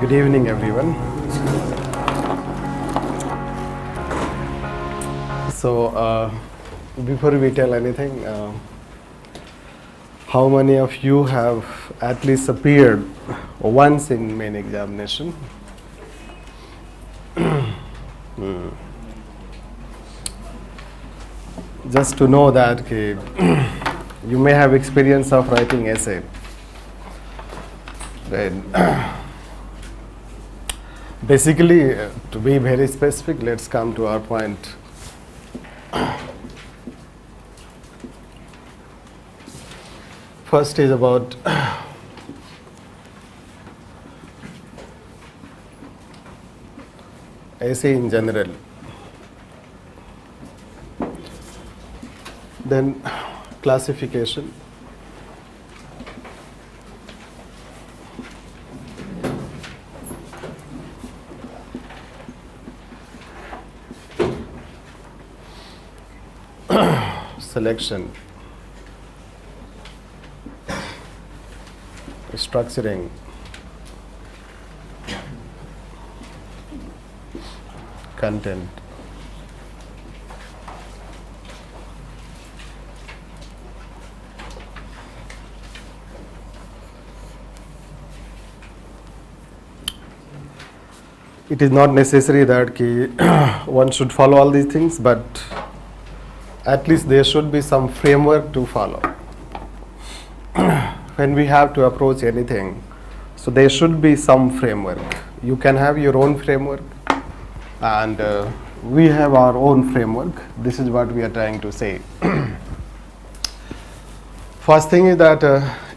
Good evening, everyone. So, before we tell anything, how many of you have at least appeared once in main examination? Just to know that you may have experience of writing essay, right? Basically, to be very specific, let's come to our point. First is about essay in general. Then classification. Selection, structuring, content, it is not necessary that one should follow all these things, but at least there should be some framework to follow when we have to approach anything. So there should be some framework. You can have your own framework, and we have our own framework. This is what we are trying to say. First thing is that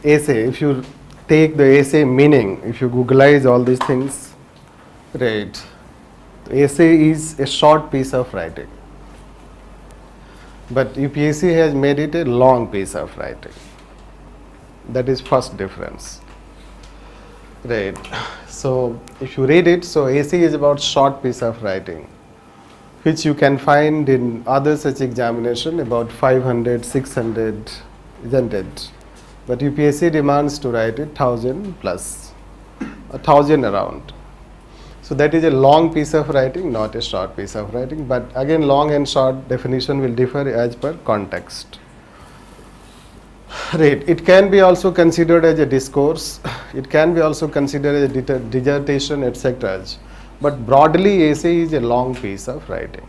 essay, if you take the essay meaning, if you Googleize all these things, right, essay is a short piece of writing. But UPSC has made it a long piece of writing. That is first difference. Right. So if you read it, so essay is about short piece of writing, which you can find in other such examination about 500, 600, isn't it? But UPSC demands to write it 1,000 plus, 1,000 around. So that is a long piece of writing, not a short piece of writing. But again, long and short definition will differ as per context. Right. It can be also considered as a discourse. It can be also considered as a dissertation, etc. But broadly, essay is a long piece of writing.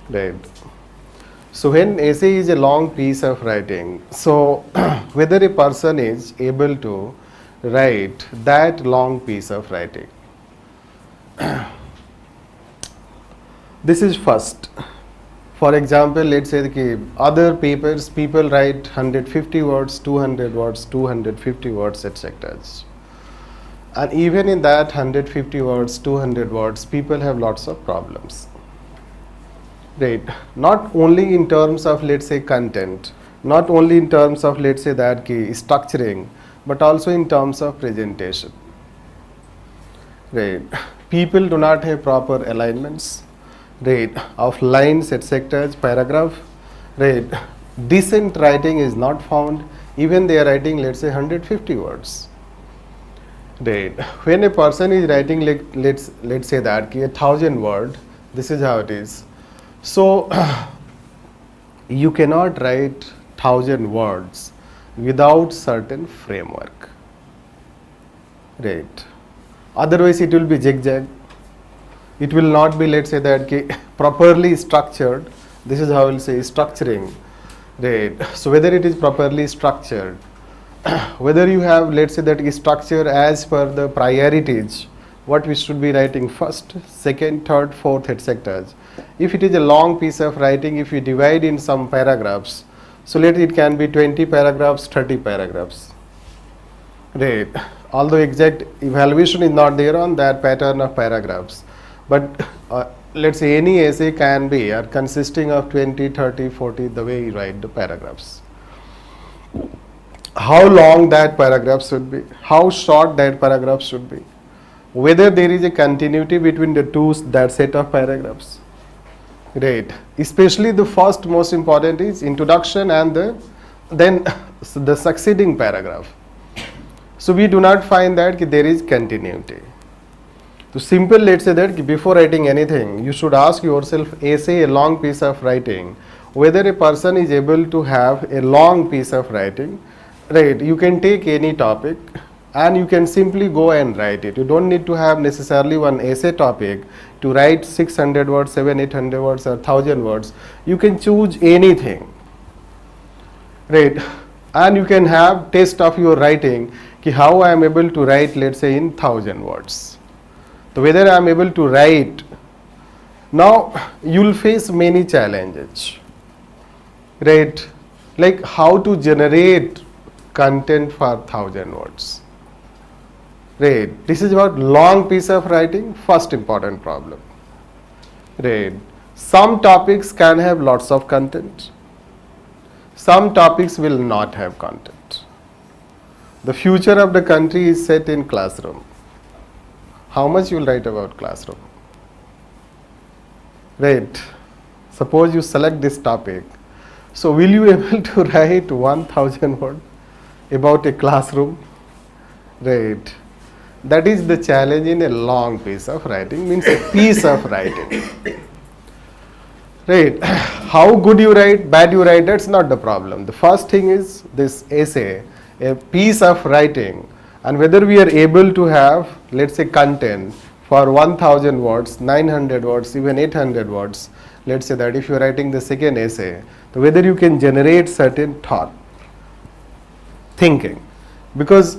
Right. So when essay is a long piece of writing, so whether a person is able to write that long piece of writing, this is first. For example, let's say that other papers, people write 150 words, 200 words, 250 words, etc. And even in that 150 words, 200 words, people have lots of problems. Right. Not only in terms of, let's say, content, not only in terms of, let's say, that structuring, but also in terms of presentation. Right. People do not have proper alignments, right, of lines, etc., paragraph, right. Decent writing is not found, even they are writing, let's say, 150 words. Right. When a person is writing, like, let's say that 1,000 word, this is how it is. So you cannot write 1,000 words without certain framework. Right. Otherwise, it will be zigzag. It will not be, let's say, that properly structured. This is how I will say structuring. Right. So whether it is properly structured, whether you have, let's say, that structure as per the priorities, what we should be writing first, second, third, fourth, etc. If it is a long piece of writing, if we divide in some paragraphs, so it can be 20 paragraphs, 30 paragraphs. Right. Although exact evaluation is not there on that pattern of paragraphs, but let's say any essay can be consisting of 20, 30, 40, the way you write the paragraphs. How long that paragraph should be, how short that paragraph should be, whether there is a continuity between the two, that set of paragraphs. Right. Especially the first most important is introduction and then the succeeding paragraph. So we do not find that there is continuity. So simple, let's say that before writing anything, you should ask yourself, essay, a long piece of writing, whether a person is able to have a long piece of writing, right? You can take any topic and you can simply go and write it. You don't need to have necessarily one essay topic to write 600 words, 700-800 words or 1000 words. You can choose anything, right? And you can have test of your writing, how I am able to write, let's say, in 1000 words. So whether I am able to write. Now you will face many challenges, right? Like how to generate content for 1000 words, right? This is about long piece of writing, first important problem, right? Some topics can have lots of content, some topics will not have content. The future of the country is set in classroom. How much you will write about classroom, right? Suppose you select this topic, so will you able to write 1000 words about a classroom, right? That is the challenge in a long piece of writing, means a piece of writing, right? How good you write, bad you write, that's not the problem. The first thing is this essay, a piece of writing, and whether we are able to have, let's say, content for 1000 words, 900 words, even 800 words. Let's say that if you are writing the second essay, so whether you can generate certain thought, thinking, because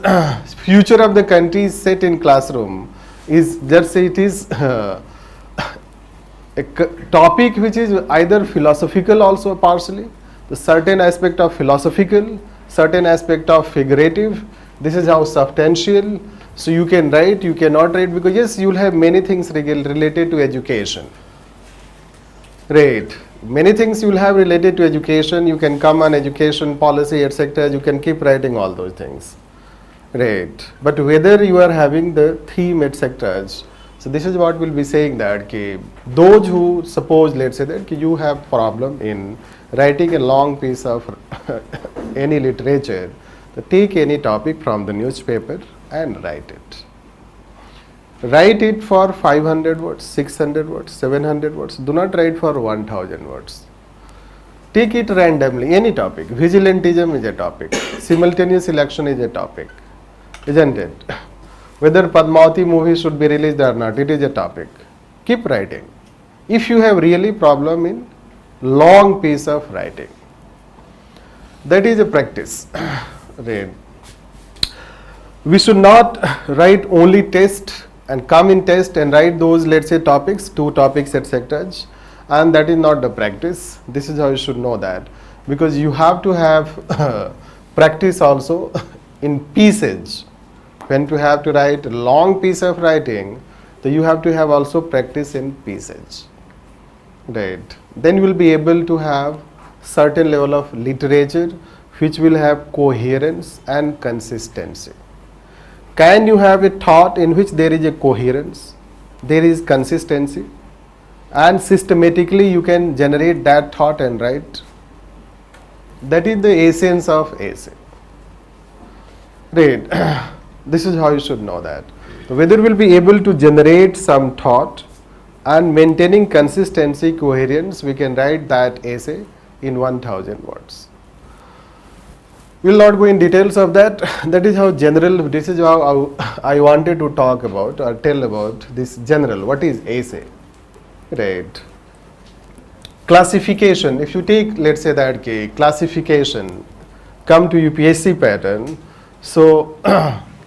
future of the country is set in classroom is, just say it is a topic which is either philosophical also partially, the certain aspect of philosophical, certain aspect of figurative. This is how substantial. So you can write, you cannot write, because yes, you will have many things related to education, right? Many things you will have related to education. You can come on education policy, etc. You can keep writing all those things, right? But whether you are having the theme, etc. So this is what we'll be saying, that those who suppose, let's say that you have problem in writing a long piece of any literature, so take any topic from the newspaper and write it. Write it for 500 words, 600 words, 700 words. Do not write for 1000 words. Take it randomly, any topic. Vigilantism is a topic. Simultaneous election is a topic, isn't it? Whether Padmavati movie should be released or not, it is a topic. Keep writing. If you have really problem in long piece of writing, that is a practice. Right. We should not write only test and come in test and write those, let's say, topics, 2 topics, etc. And that is not the practice. This is how you should know that, because you have to have practice also in pieces. When you have to write a long piece of writing, so you have to have also practice in pieces, right? Then you will be able to have certain level of literature which will have coherence and consistency. Can you have a thought in which there is a coherence, there is consistency, and systematically you can generate that thought and write? That is the essence of essay, right? This is how you should know that. So whether we'll be able to generate some thought and maintaining consistency, coherence, we can write that essay in 1000 words. We will not go in details of that. That is how general, this is how I wanted to talk about or tell about this general. What is essay? Right. Classification. If you take, let's say that classification, come to UPSC pattern. So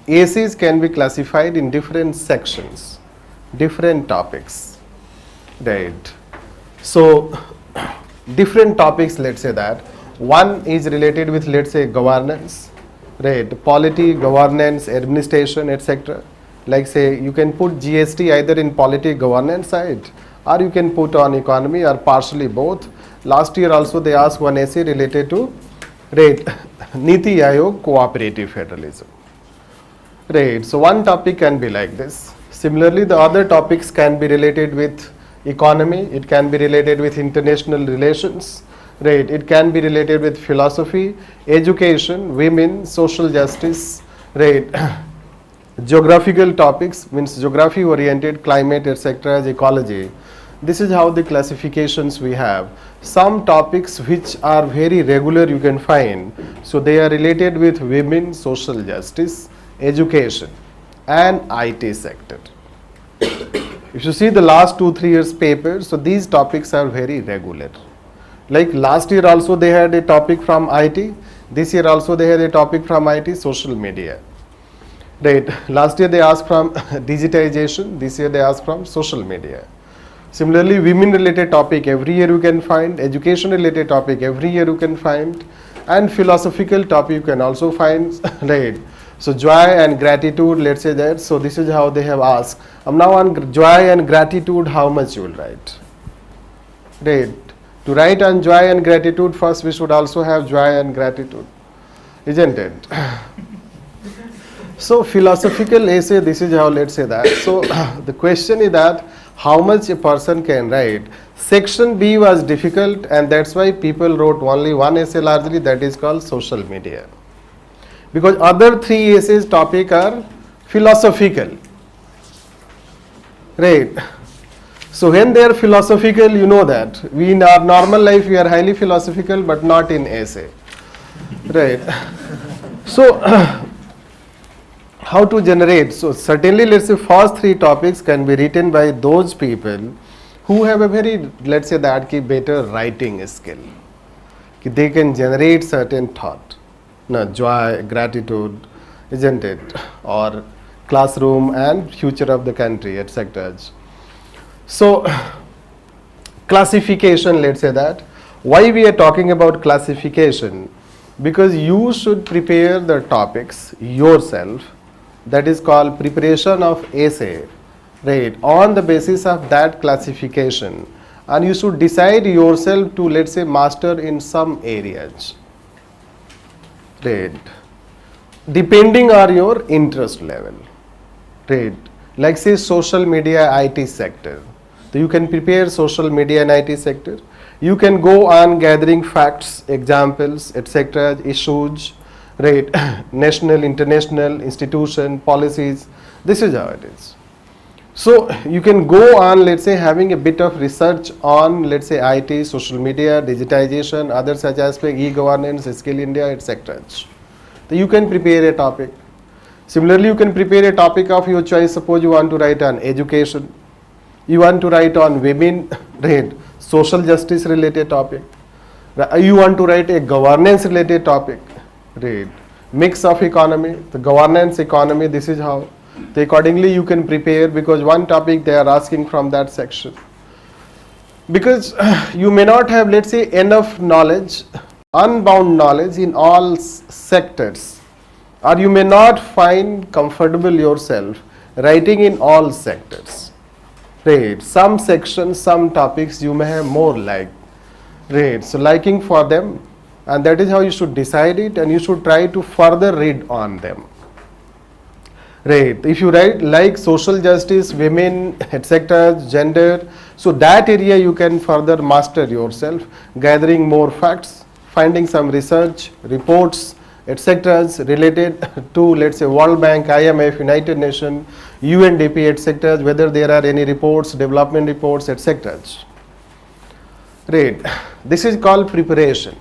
essays can be classified in different sections, different topics, right? So different topics, let's say that. One is related with, let's say, governance, right? Polity, governance, administration, etc. Like say, you can put GST either in polity, governance side, or you can put on economy, or partially both. Last year also they asked one essay related to, right, Niti Aayog, cooperative federalism. Right, so one topic can be like this. Similarly, the other topics can be related with economy, it can be related with international relations, right? It can be related with philosophy, education, women, social justice, right? Geographical topics means geography oriented, climate, etc., as ecology. This is how the classifications we have. Some topics which are very regular you can find. So they are related with women, social justice, education and IT sector. If you see the last 2-3 years papers, so these topics are very regular. Like last year also they had a topic from IT. This year also they had a topic from IT, social media. Right. Last year they asked from digitization. This year they asked from social media. Similarly, women related topic every year you can find, education related topic every year you can find, and philosophical topic you can also find. Right. So joy and gratitude, let's say that. So this is how they have asked. Now on joy and gratitude, how much you will write? Right. To write on joy and gratitude, first we should also have joy and gratitude, isn't it? So philosophical essay, this is how, let's say that. So the question is that how much a person can write. Section B was difficult, and that's why people wrote only one essay largely, that is called social media. Because other 3 essays topic are philosophical. Right. So when they are philosophical, you know that. We in our normal life, we are highly philosophical, but not in essay. Right. So how to generate? So certainly, let's say first 3 topics can be written by those people who have a very, let's say that ki better writing skill. Ki they can generate certain thought. No, joy, gratitude, isn't it? Or classroom and future of the country, etc. So classification, let's say that. Why we are talking about classification? Because you should prepare the topics yourself. That is called preparation of essay, right, on the basis of that classification, and you should decide yourself to, let's say, master in some areas, right, depending on your interest level, right, like say social media IT sector. So you can prepare social media and IT sector. You can go on gathering facts, examples, etc., issues, right, national, international, institution, policies. This is how it is. So you can go on, let's say, having a bit of research on, let's say, IT, social media, digitization, other such aspects, e-governance, Skill India, etc. So you can prepare a topic. Similarly, you can prepare a topic of your choice. Suppose you want to write on education, you want to write on women, right, social justice related topic, you want to write a governance related topic, right, mix of economy, the governance economy. This is how. So accordingly you can prepare, because one topic they are asking from that section. Because you may not have, let's say, enough knowledge, unbound knowledge in all sectors, or you may not find comfortable yourself writing in all sectors, right. Some sections, some topics you may have more like, right, so liking for them, and that is how you should decide it, and you should try to further read on them, right. If you write like social justice, women, etc., gender, so that area you can further master yourself, gathering more facts, finding some research reports, etc., related to, let's say, World Bank, IMF, United Nations, UNDP, etc., whether there are any reports, development reports, etc. Right. This is called preparation.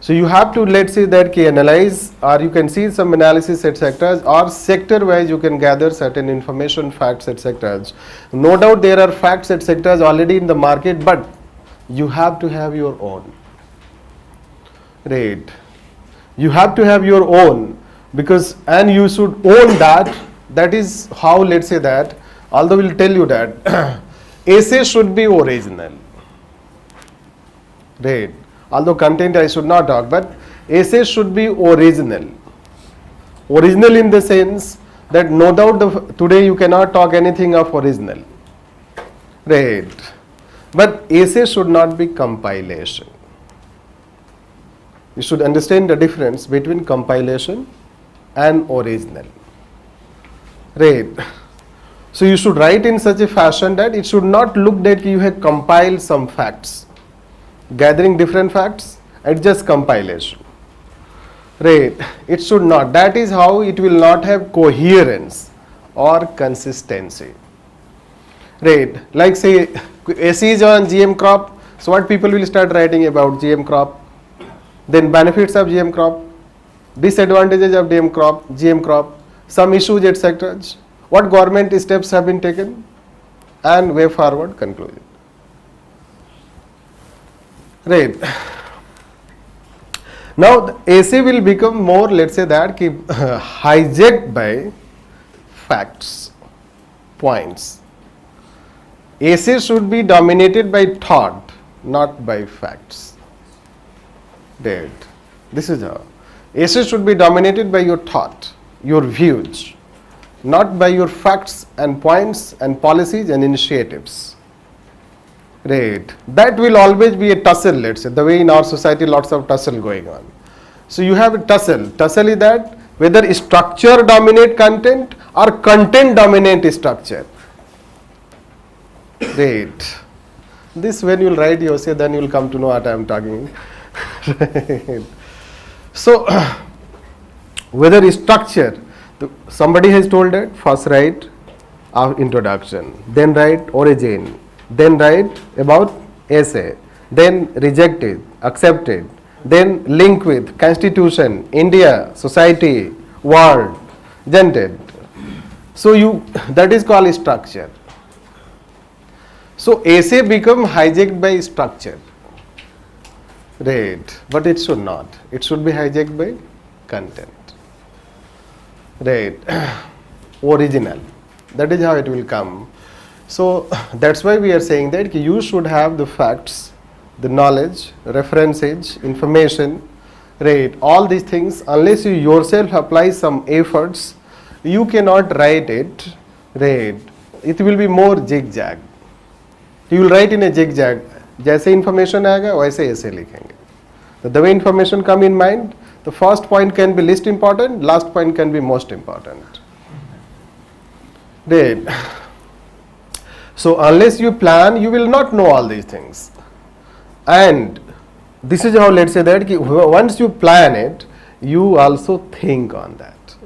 So you have to, let's say, that analyze, or you can see some analysis, etc., or sector wise you can gather certain information, facts, etc. No doubt there are facts, etc., already in the market, but you have to have your own, right. You have to have your own, because, and you should own that. That is how, let's say that, although we'll tell you that essay should be original, right. Although content I should not talk, but essay should be original. Original in the sense that no doubt today you cannot talk anything of original, right. But essay should not be compilation. You should understand the difference between compilation and original, right. So you should write in such a fashion that it should not look that you have compiled some facts, gathering different facts, it's just compilation. Right, it should not. That is how it will not have coherence or consistency. Right, like say AC is on GM crop, so what people will start writing about GM crop, then benefits of GM crop, disadvantages of GM crop, some issues, etc. What government steps have been taken, and way forward conclusion. Right. Now the AC will become more, let's say that hijacked by facts, points. AC should be dominated by thought, not by facts. Right. This is how. AC should be dominated by your thought, your views, not by your facts and points and policies and initiatives. Right. That will always be a tussle, let's say, the way in our society lots of tussle going on. So you have a tussle. Tussle is that whether structure dominate content or content dominate structure. Right. This when you will write your essay, then you will come to know what I am talking. Right. So whether structure, somebody has told that first write introduction, then write origin, then write about essay, then rejected, accepted, then link with constitution, India, society, world, isn't it? So that is called structure. So essay become hijacked by structure. Right, but it should not. It should be hijacked by content. Right, original. That is how it will come. So that's why we are saying that you should have the facts, the knowledge, references, information, right, all these things. Unless you yourself apply some efforts, you cannot write it, right. It will be more zigzag. You will write in a zigzag. जैसे information आएगा वैसे ऐसे लिखेंगे. The way information come in mind, the first point can be least important, last point can be most important. Right. So unless you plan, you will not know all these things. And this is how, let's say that once you plan it, you also think on that.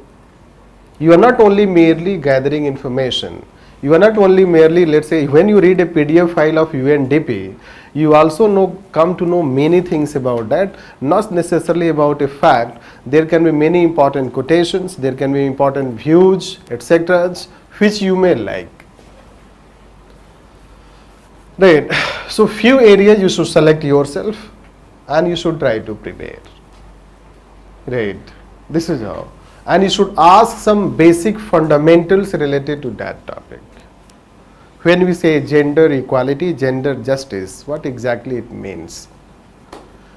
You are not only merely gathering information. You are not only merely, let's say, when you read a PDF file of UNDP, you also come to know many things about that, not necessarily about a fact. There can be many important quotations, there can be important views, etc., which you may like. Right. So few areas you should select yourself and you should try to prepare. Right. This is how. And you should ask some basic fundamentals related to that topic. When we say gender equality, gender justice, what exactly it means?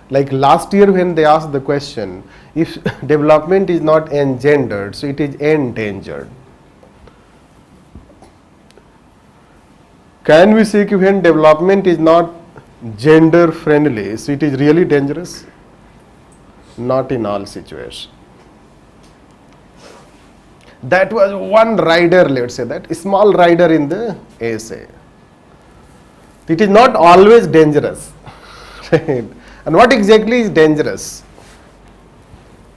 Like last year when they asked the question, if development is not engendered, so it is endangered. Can we say when development is not gender friendly, so it is really dangerous? Not in all situations. That was one rider, let's say that, a small rider in the essay. It is not always dangerous. Right. And what exactly is dangerous?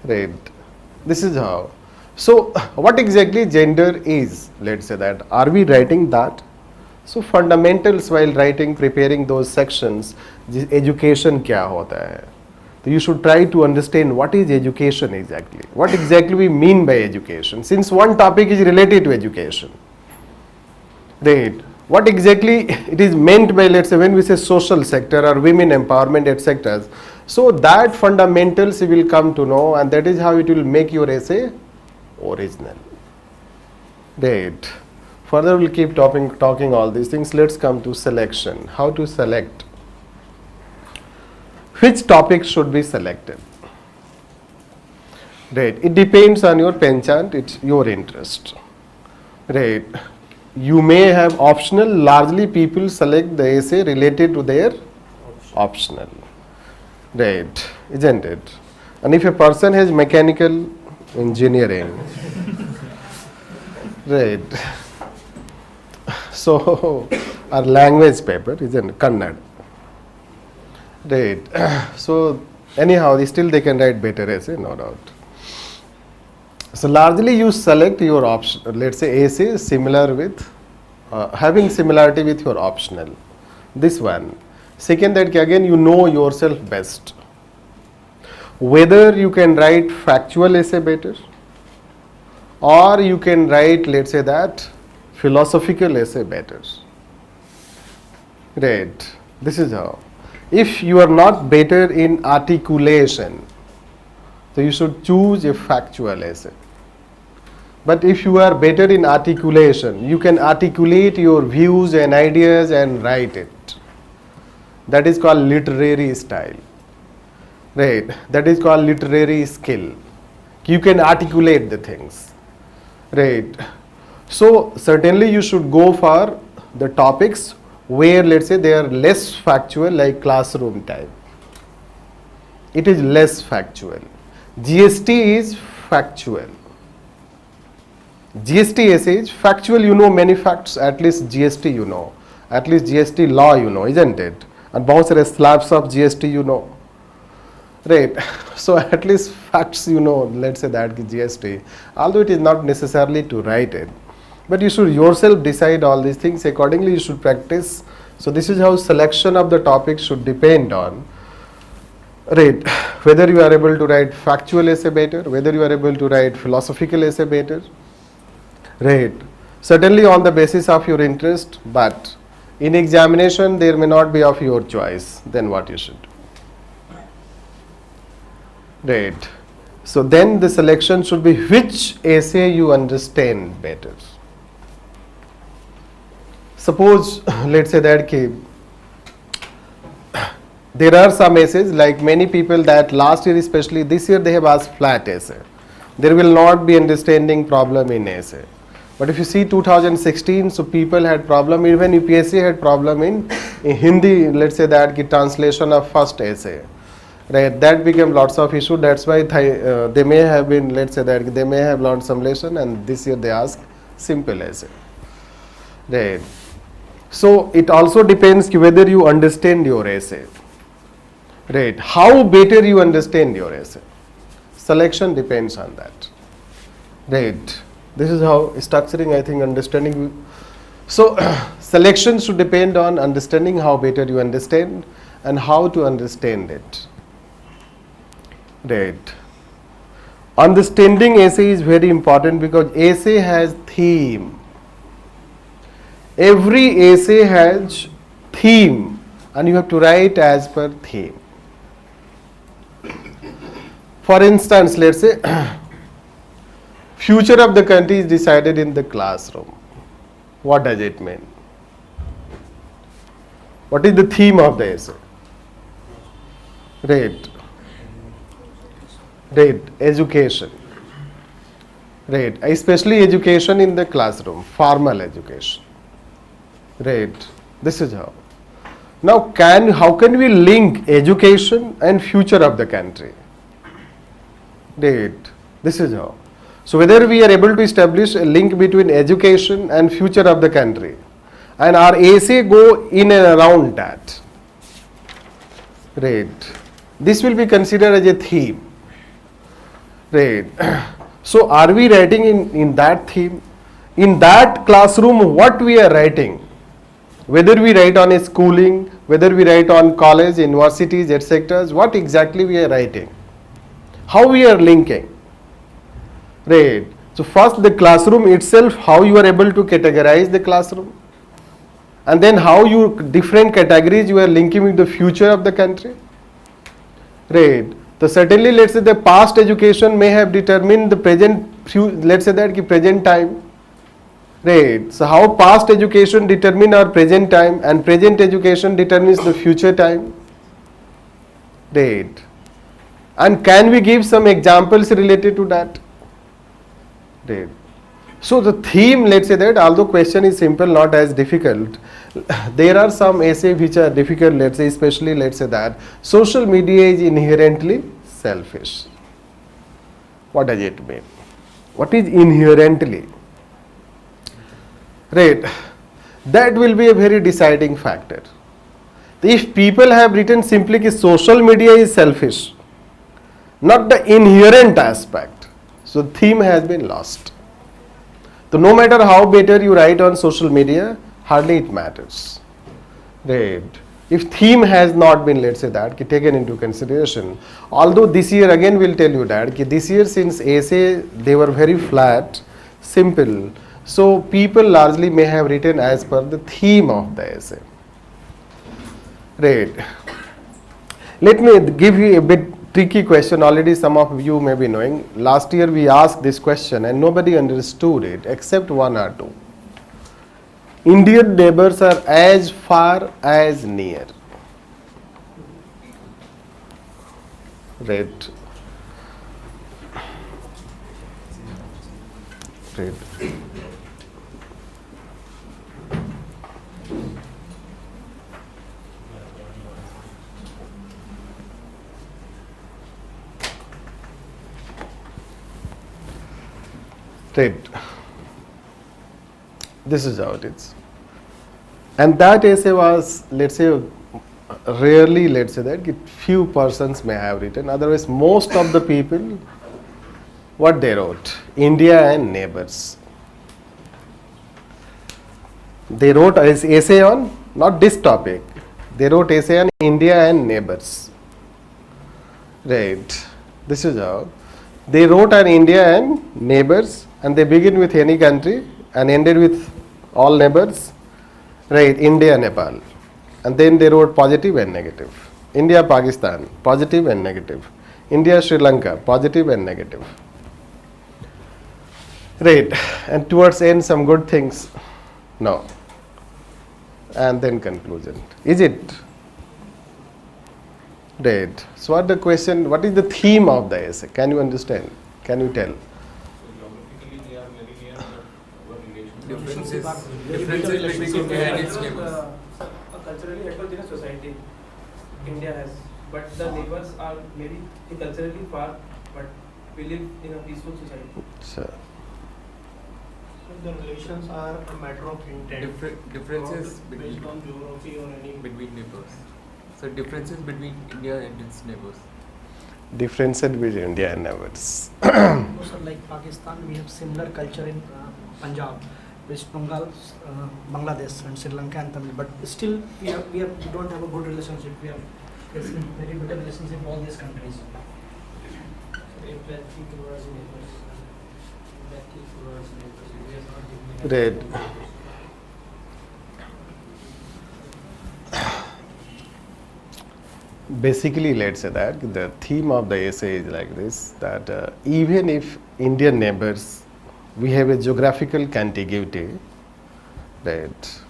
Right. This is how. So what exactly gender is, let's say that. Are we writing that? So fundamentals while writing, preparing those sections, education kya hota hai? So you should try to understand what is education exactly. What exactly we mean by education, since one topic is related to education. Right. What exactly it is meant by, let's say, when we say social sector or women empowerment, etc. So that fundamentals you will come to know, and that is how it will make your essay original. Right. Further we'll keep talking all these things. Let's come to selection. How to select. Which topic should be selected? Right. It depends on your penchant, it's your interest. Right. You may have optional. Largely people select the essay related to their optional. Right. Isn't it? And if a person has mechanical engineering, right. So our language paper isn't Kannada. Right. So anyhow, still they can write better essay, no doubt. So largely you select your option, let's say essay similar with, having similarity with your optional. This one. Second, that again you know yourself best. Whether you can write factual essay better, or you can write, let's say that, philosophical essay better. Right. This is how. If you are not better in articulation, so you should choose a factual essay. But if you are better in articulation, you can articulate your views and ideas and write it. That is called literary style. Right. That is called literary skill. You can articulate the things. Right. So certainly you should go for the topics where, let's say, they are less factual, like classroom type. It is less factual. GST is factual. GST essay is factual, you know many facts, at least GST you know. At least GST law you know, isn't it? And बहुत सारे slabs of GST you know. Right. So at least facts you know, let's say that GST. Although it is not necessarily to write it. But you should yourself decide all these things. Accordingly, you should practice. So this is how selection of the topic should depend on, right, whether you are able to write factual essay better, whether you are able to write philosophical essay better, right. Certainly on the basis of your interest, but in examination there may not be of your choice. Then what you should do? Right. So then the selection should be which essay you understand better. Suppose, let's say that there are some essays, like many people that last year, especially this year, they have asked flat essay. There will not be understanding problem in essay. But if you see 2016, so people had problem, even UPSC had problem in Hindi, let's say that translation of first essay. Right, that became lots of issue. That's why they may have been, let's say that they may have learned some lesson, and this year they ask simple essay. Right. So it also depends whether you understand your essay. Right. How better you understand your essay. Selection depends on that. Right. This is how structuring, I think, understanding. So selection should depend on understanding how better you understand and how to understand it. Right. Understanding essay is very important because essay has theme. Every essay has theme and you have to write as per theme. For instance, let's say future of the country is decided in the classroom. What does it mean? What is the theme of the essay? Right. Right. Education. Right. Especially education in the classroom, formal education. Right. This is how. Now, how can we link education and future of the country? Right. This is how. So whether we are able to establish a link between education and future of the country, and our essay go in and around that. Right. This will be considered as a theme. Right. So are we writing in that theme? In that classroom, what we are writing? Whether we write on a schooling, whether we write on college, universities, etc., what exactly we are writing? How we are linking? Right. So first the classroom itself, how you are able to categorize the classroom, and then how you different categories you are linking with the future of the country. Right. So certainly, let's say the past education may have determined the present, let's say that present time. Right. So how past education determine our present time and present education determines the future time. Right. And can we give some examples related to that? Right. So the theme, let's say that, although question is simple, not as difficult, there are some essays which are difficult, let's say, especially, let's say that social media is inherently selfish. What does it mean? What is inherently? Right. That will be a very deciding factor. If people have written simply that social media is selfish, not the inherent aspect. So theme has been lost. So no matter how better you write on social media, hardly it matters. Right. If theme has not been, let's say that, taken into consideration, although this year again we'll tell you that this year since essay they were very flat, simple, so people largely may have written as per the theme of the essay. Right. Let me give you a bit tricky question. Already some of you may be knowing. Last year we asked this question and nobody understood it except one or two. Indian neighbors are as far as near. Right. Right. Right. This is how it is. And that essay was, let's say, rarely, let's say that few persons may have written. Otherwise, most of the people, what they wrote, India and neighbors. They wrote as essay on not this topic. They wrote essay on India and neighbors. Right. This is how they wrote on India and neighbors, and they begin with any country and ended with all neighbors. Right. India, Nepal. And then they wrote positive and negative. India, Pakistan, positive and negative. India, Sri Lanka, positive and negative. Right. And towards end, some good things. No. And then conclusion. Is it? Right. So what the question, what is the theme of the essay? Can you understand? Can you tell? Geographically, they are very near, but our differences between India and its neighbors. A culturally heterogeneous society India has, but the neighbors are maybe culturally far, but we live in a peaceful society. So, The relations are a matter of intent. Differences not based on geography or any. between neighbors. So differences between India and its neighbors. difference between India and neighbors. Also, like Pakistan, we have similar culture in Punjab, West Bengal, Bangladesh, and Sri Lanka and Tamil. But still, we don't have a good relationship. We have very better relationship with all these countries. Empathy towards neighbors. Empathy towards neighbors. We are not giving Right. Basically, let's say that the theme of the essay is like this, that even if Indian neighbors, we have a geographical contiguity, right?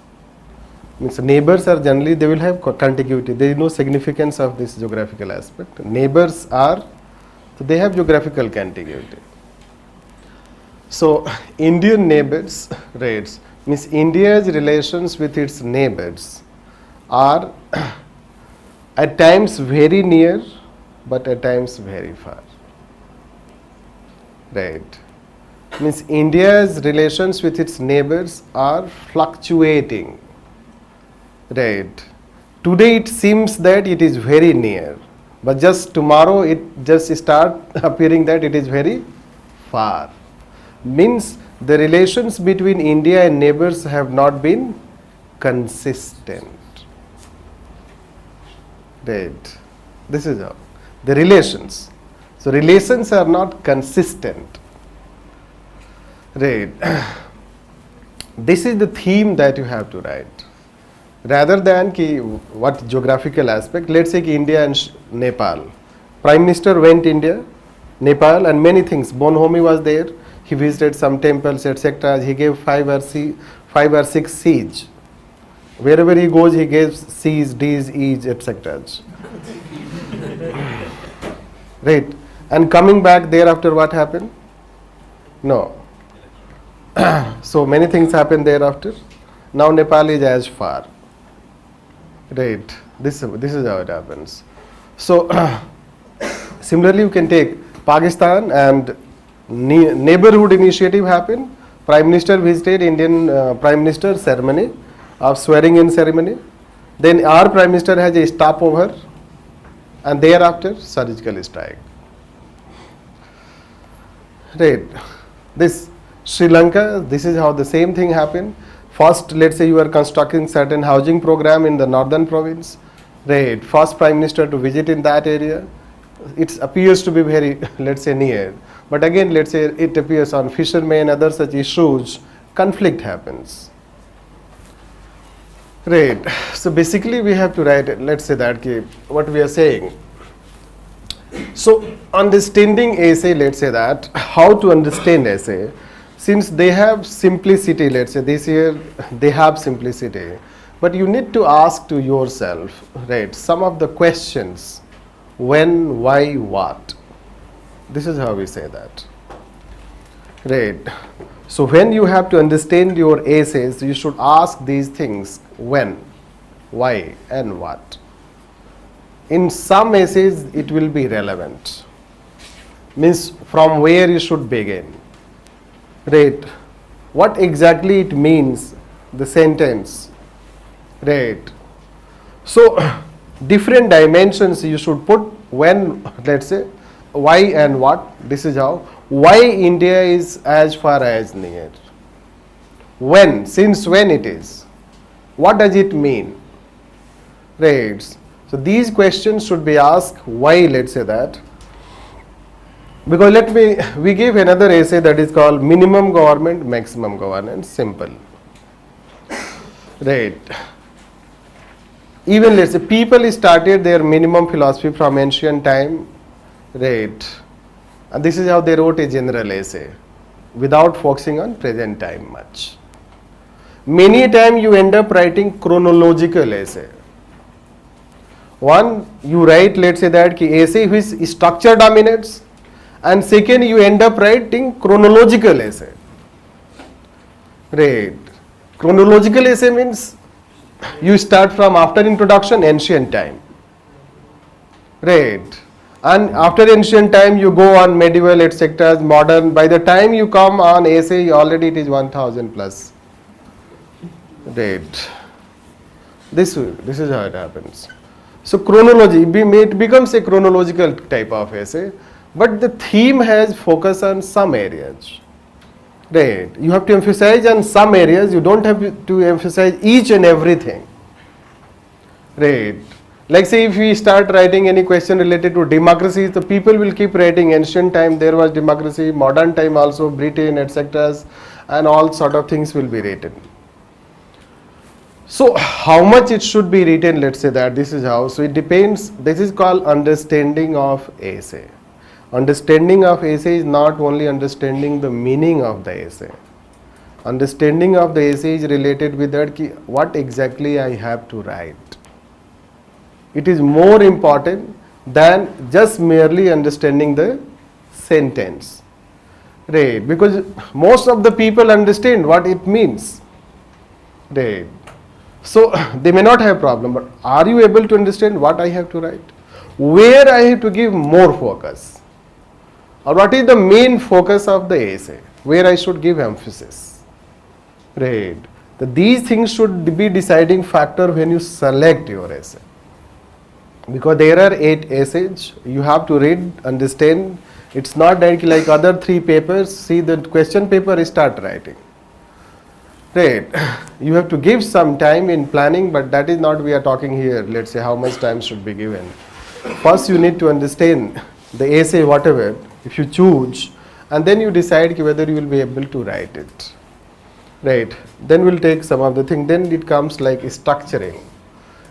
Means neighbors are generally, they will have contiguity. There is no significance of this geographical aspect. Neighbors are, so they have geographical contiguity. So Indian neighbors, right, means India's relations with its neighbors are at times very near, but at times very far. Right. Means India's relations with its neighbors are fluctuating. Right. Today it seems that it is very near, but just tomorrow it just start appearing that it is very far. Means the relations between India and neighbors have not been consistent. Right. This is how the relations. So relations are not consistent. Right. This is the theme that you have to write. Rather than what geographical aspect, let's say India and Nepal. Prime Minister went India, Nepal, and many things. Bonhomie was there. He visited some temples, etc. He gave 5 or 6 siege. Wherever he goes, he gives C's, D's, E's, etc. Right. And coming back thereafter, what happened? No. So many things happened thereafter. Now Nepal is as far. Right. This is how it happens. So similarly, you can take Pakistan and neighborhood initiative happened. Prime Minister visited Indian Prime Minister ceremony of swearing in ceremony. Then our Prime Minister has a stopover, and thereafter surgical strike. Right. This Sri Lanka, this is how the same thing happened. First, let's say you are constructing certain housing program in the northern province. Right. First prime minister to visit in that area. It appears to be very, let's say, near. But again, let's say it appears on fishermen and other such issues, conflict happens. Right. So basically we have to write it, let's say that what we are saying. So understanding essay, let's say that, how to understand essay, since they have simplicity, let's say this year they have simplicity, but you need to ask to yourself, right, some of the questions, when, why, what. This is how we say that. Right. So when you have to understand your essays, you should ask these things, when, why, and what. In some essays, it will be relevant. Means from where you should begin. Right. What exactly it means, the sentence. Right. So different dimensions you should put when, let's say, why and what. This is how. Why India is as far as near. When, since when it is. What does it mean? Right. So these questions should be asked. Why, let's say that. Because we give another essay that is called Minimum Government, Maximum Governance. Simple. Right. Even let's say people started their minimum philosophy from ancient time. Right. And this is how they wrote a general essay without focusing on present time much. Many times you end up writing chronological essay. One, you write, let's say that essay which structure dominates, and second, you end up writing chronological essay. Right. Chronological essay means you start from after introduction, ancient time. Right. And after ancient time, you go on medieval, etc., modern. By the time you come on essay, already it is 1000 plus. Right. This is how it happens. So chronology, it becomes a chronological type of essay, but the theme has focus on some areas. Right. You have to emphasize on some areas. You don't have to emphasize each and everything. Right. Like say if we start writing any question related to democracy, the people will keep writing ancient time there was democracy, modern time also, Britain, etc., and all sort of things will be written. So how much it should be written, let's say that, this is how. So it depends. This is called understanding of essay. Understanding of essay is not only understanding the meaning of the essay. Understanding of the essay is related with that what exactly I have to write. It is more important than just merely understanding the sentence. Right. Because most of the people understand what it means. Right. So they may not have problem, but are you able to understand what I have to write? Where I have to give more focus? Or what is the main focus of the essay? Where I should give emphasis? Right. These things should be deciding factor when you select your essay. Because there are 8 essays, you have to read, understand. It's not like other 3 papers, see the question paper, start writing. Right. You have to give some time in planning, but that is not we are talking here. Let's say how much time should be given. First you need to understand the essay, whatever, if you choose, and then you decide whether you will be able to write it. Right. Then we'll take some of the thing. Then it comes like structuring.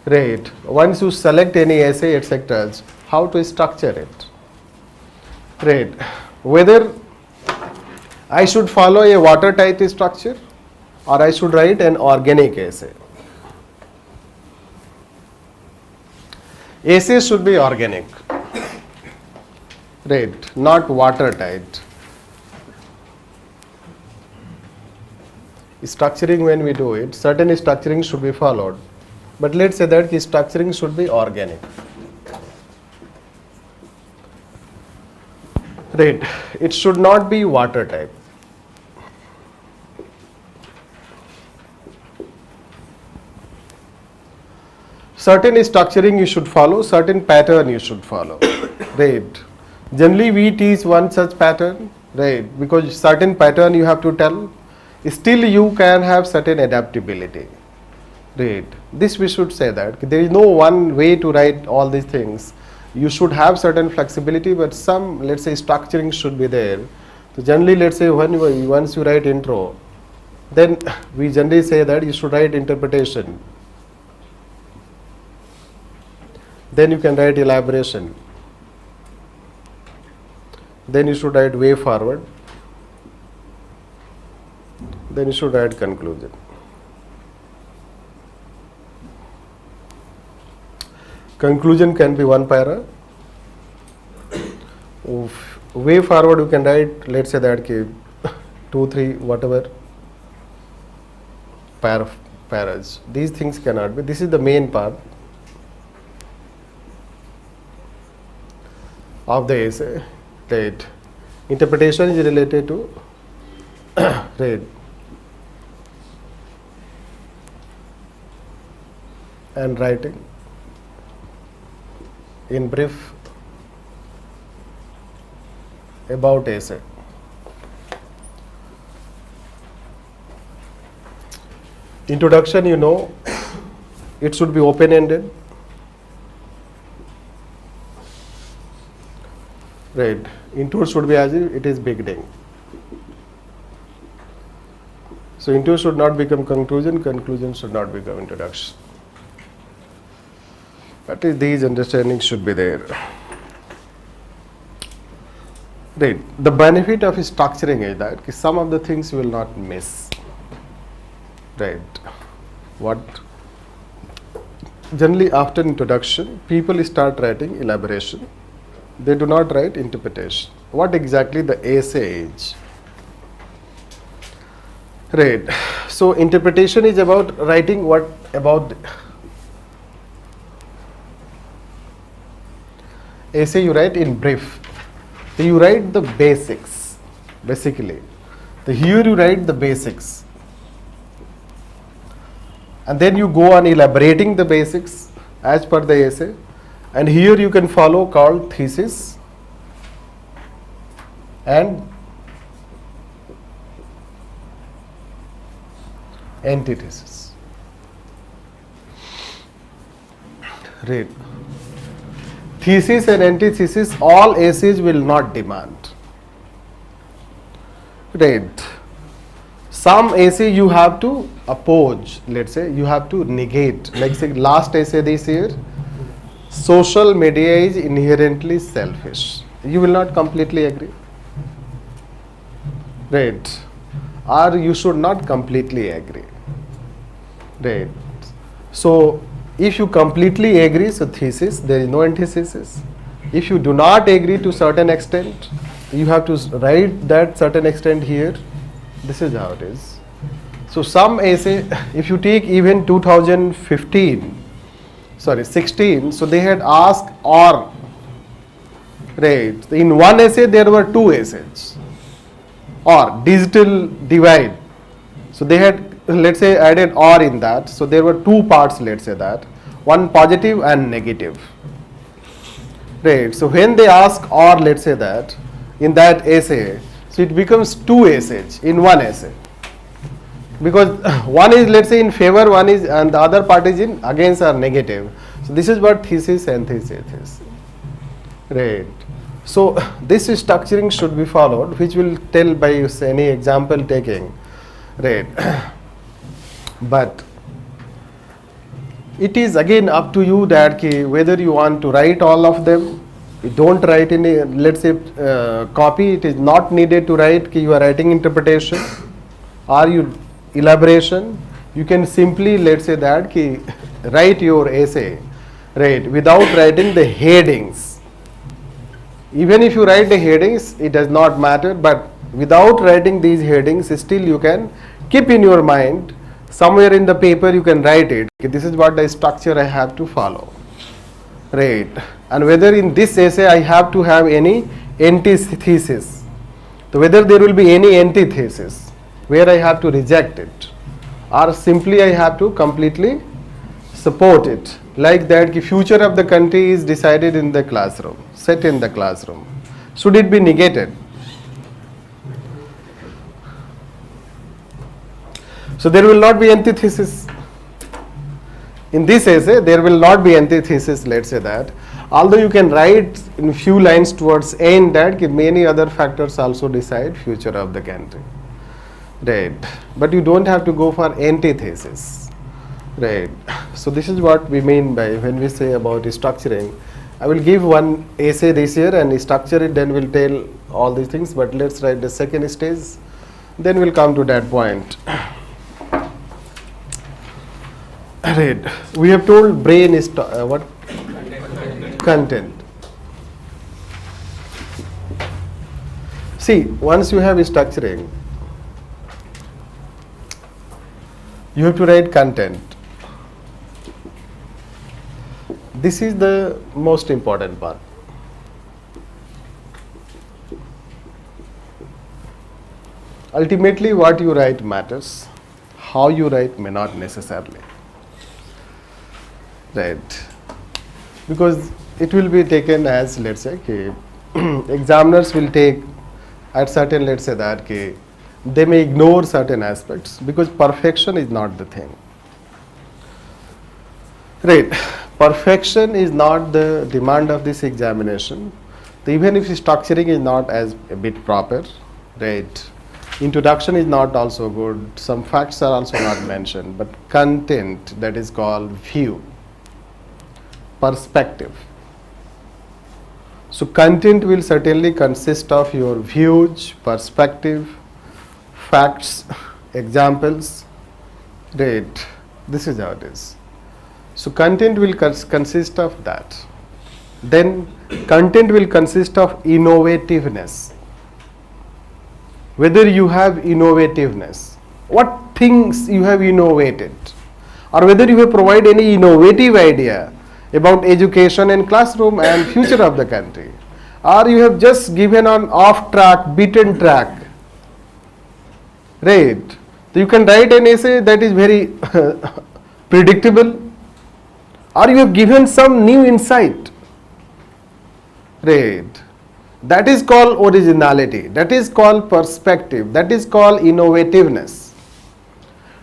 Right. Once you select any essay, etc., how to structure it. Right. Whether I should follow a watertight structure or I should write an organic essay. Essay should be organic. Right. Not watertight. Structuring, when we do it, certain structuring should be followed. But let's say that the structuring should be organic. Right. It should not be watertight. Certain structuring you should follow, certain pattern you should follow. Right. Generally we teach one such pattern. right? Because certain pattern you have to tell, still you can have certain adaptability, right? This we should say that there is no one way to write all these things. You should have certain flexibility, but some, let's say, structuring should be there. So generally, let's say once you write intro, then we generally say that you should write interpretation. Then you can write elaboration. Then you should write way forward. Then you should write conclusion. Conclusion can be one para. Way forward you can write, let's say that 2, 3, whatever paras. These things cannot be. This is the main part of the essay. Right. Interpretation is related to right. And writing. In brief, about essay. Introduction, it should be open-ended. Right. Intro should be as if it is beginning. So intro should not become conclusion, conclusion should not become introduction. But these understandings should be there. Right. The benefit of structuring is that some of the things you will not miss. Right. What? Generally, after introduction, people start writing elaboration. They do not write interpretation. What exactly the essay is? Right. So interpretation is about writing what about essay you write in brief. So you write the basics, basically. So here you write the basics. And then you go on elaborating the basics as per the essay. And here you can follow called thesis and antithesis. Right. Thesis and antithesis, all essays will not demand. Right. Some essay you have to oppose, let's say, you have to negate. Like say last essay this year, social media is inherently selfish. You will not completely agree. Right. Or you should not completely agree. Right. So if you completely agree, so thesis, there is no antithesis. If you do not agree to certain extent, you have to write that certain extent here. This is how it is. So some essay, if you take even 16, so they had asked or. Right. In one essay there were two essays. Or digital divide. So they had, let's say, added or in that. So there were two parts, let's say that. One positive and negative. Right. So when they ask or, let's say that, in that essay, so it becomes two essays in one essay. Because one is, let's say, in favor, one is, and the other part is in against or negative. So this is what thesis and thesis. Right. So this structuring should be followed, which will tell by any example taking. Right. But it is again up to you that whether you want to write all of them. You don't write any, let's say, copy. It is not needed to write you are writing interpretation or you elaboration. You can simply, let's say that write your essay, right, without writing the headings. Even if you write the headings, it does not matter, but without writing these headings, still you can keep in your mind, somewhere in the paper you can write it. This is what the structure I have to follow. Right. And whether in this essay I have to have any antithesis. So whether there will be any antithesis where I have to reject it, or simply I have to completely support it. Like that, the future of the country is decided in the classroom, set in the classroom. Should it be negated? So there will not be antithesis. In this essay, there will not be antithesis, let's say that. Although you can write in few lines towards end that many other factors also decide future of the country. Right. But you don't have to go for antithesis. Right. So this is what we mean by when we say about structuring. I will give one essay this year and structure it, then we'll tell all these things, but let's write the second stage, then we'll come to that point. Right. We have told brain is what? Content. See, once you have structuring, you have to write content. This is the most important part. Ultimately, what you write matters. How you write may not necessarily. Right. Because it will be taken as, let's say, examiners will take at certain, let's say that they may ignore certain aspects because perfection is not the thing. Right. Perfection is not the demand of this examination. So even if structuring is not as a bit proper, right? Introduction is not also good. Some facts are also not mentioned, but content, that is called view, perspective. So content will certainly consist of your views, perspective, facts, examples. Right. This is how it is. So content will consist of that. Then content will consist of innovativeness. Whether you have innovativeness, what things you have innovated, or whether you have provided any innovative idea about education and classroom and future of the country, or you have just given an off track, beaten track. Right. So you can write an essay that is very predictable, or you have given some new insight. Right. That is called originality. That is called perspective. That is called innovativeness.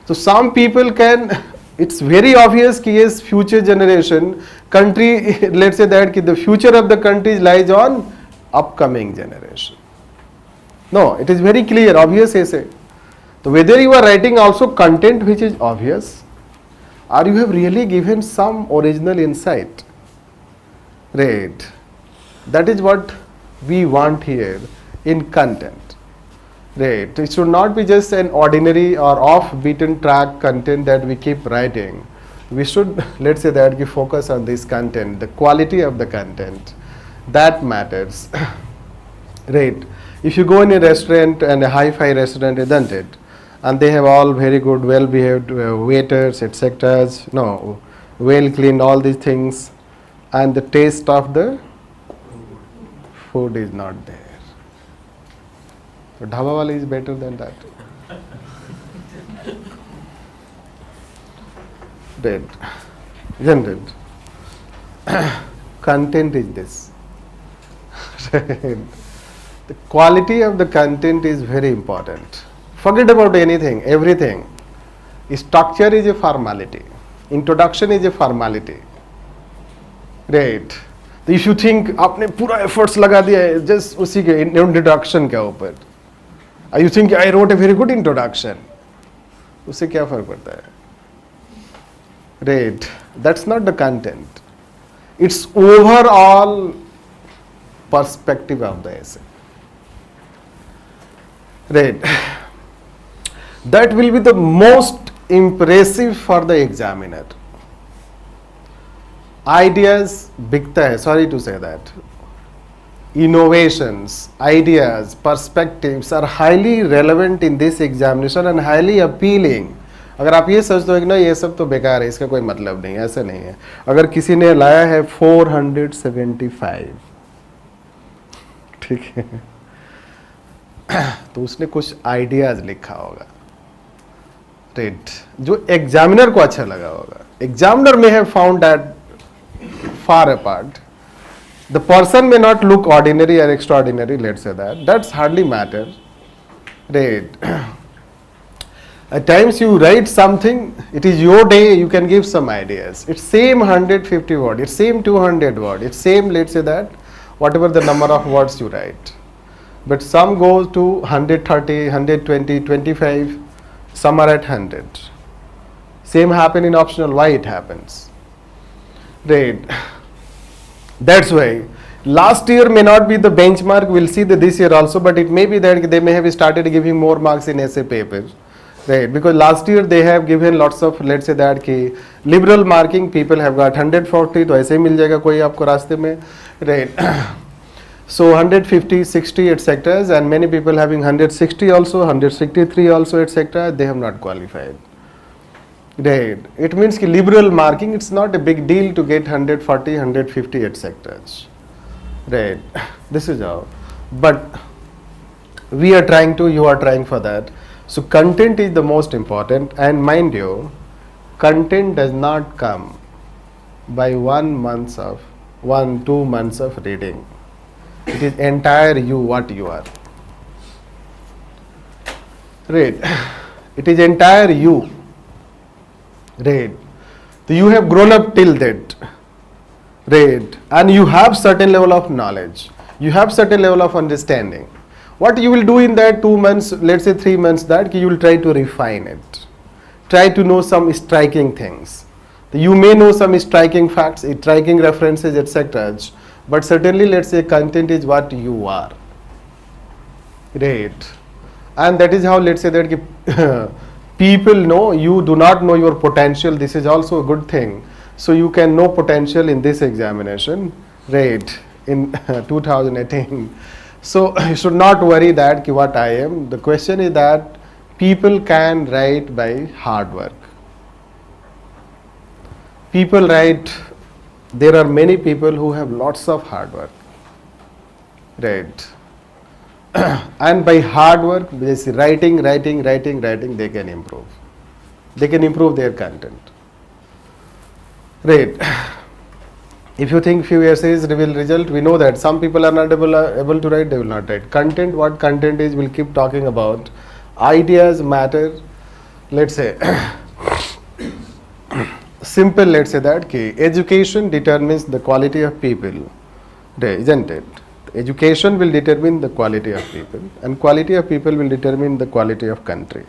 So some people can, it's very obvious that yes, future generation, country, let's say that the future of the country lies on upcoming generation. No, it is very clear, obvious essay. So whether you are writing also content which is obvious, or you have really given some original insight. Right. That is what we want here in content. Right. It should not be just an ordinary or off beaten track content that we keep writing. We should, let's say that, focus on this content, the quality of the content. That matters. Right. If you go in a restaurant, and a hi-fi restaurant, isn't it? And they have all very good, well-behaved waiters, etc. No, well cleaned, all these things, and the taste of the food is not there. So dhaba wala is better than that. Right. Isn't it? Content is this. Right. The quality of the content is very important. Forget about anything, everything. Structure is a formality. Introduction is a formality. Right. So if you think आपने पूरा efforts लगा दिया है just उसी के introduction के ऊपर, you think I wrote a very good introduction, उससे क्या फर्क पड़ता है? Right. That's not the content. It's overall perspective of the essay. Right. That will be the most impressive for the examiner. Ideas बिकता है, sorry to say that. Innovations, ideas, perspectives are highly relevant in this examination and highly appealing. अगर आप ये सोचते हो कि ना ये सब तो बेकार है, इसका कोई मतलब नहीं, ऐसा नहीं है. अगर किसी ने लाया है 475, ठीक है, तो उसने कुछ आइडियाज लिखा होगा. राइट. जो एग्जामिनर को अच्छा लगा होगा. Examiner may have found that far apart. The person may not look ordinary or extraordinary, let's say that. That's hardly matter. Right. At times you write something, it is your day, you can give some ideas. It's same 150 word, it's same 200 word, it's same, let's say that, whatever the number of words you write. But some go to 130, 120, 25, some are at 100. Same happen in optional, why it happens? Right. That's why last year may not be the benchmark, we'll see that this year also, but it may be that they may have started giving more marks in essay paper. Right, because last year they have given lots of, let's say that कि liberal marking, people have got 140, तो ऐसे ही मिल जाएगा कोई आपको रास्ते में, right? So 150, 60, etc. And many people having 160 also, 163 also, etc. They have not qualified. Right. It means कि liberal marking, it's not a big deal to get 140, 150, etc. Right. This is how. But we are trying to, you are trying for that. So content is the most important, and mind you, content does not come by 2 months of reading. It is entire you, what you are. Right. It is entire you. Right. So you have grown up till that. Right. And you have certain level of knowledge. You have certain level of understanding. What you will do in that 2 months, let's say 3 months, that you will try to refine it. Try to know some striking things. You may know some striking facts, striking references, etc. But certainly, let's say content is what you are. Right. And that is how, let's say that people know, you do not know your potential. This is also a good thing. So you can know potential in this examination, right, in 2018. So you should not worry that what I am. The question is that people can write by hard work. People write, there are many people who have lots of hard work. Right. And by hard work, writing, they can improve. They can improve their content. Right. If you think few essays will result, we know that some people are not able to write, they will not write. Content, what content is, we'll keep talking about. Ideas matter. Let's say, simple, let's say that education determines the quality of people, isn't it? Education will determine the quality of people, and quality of people will determine the quality of country.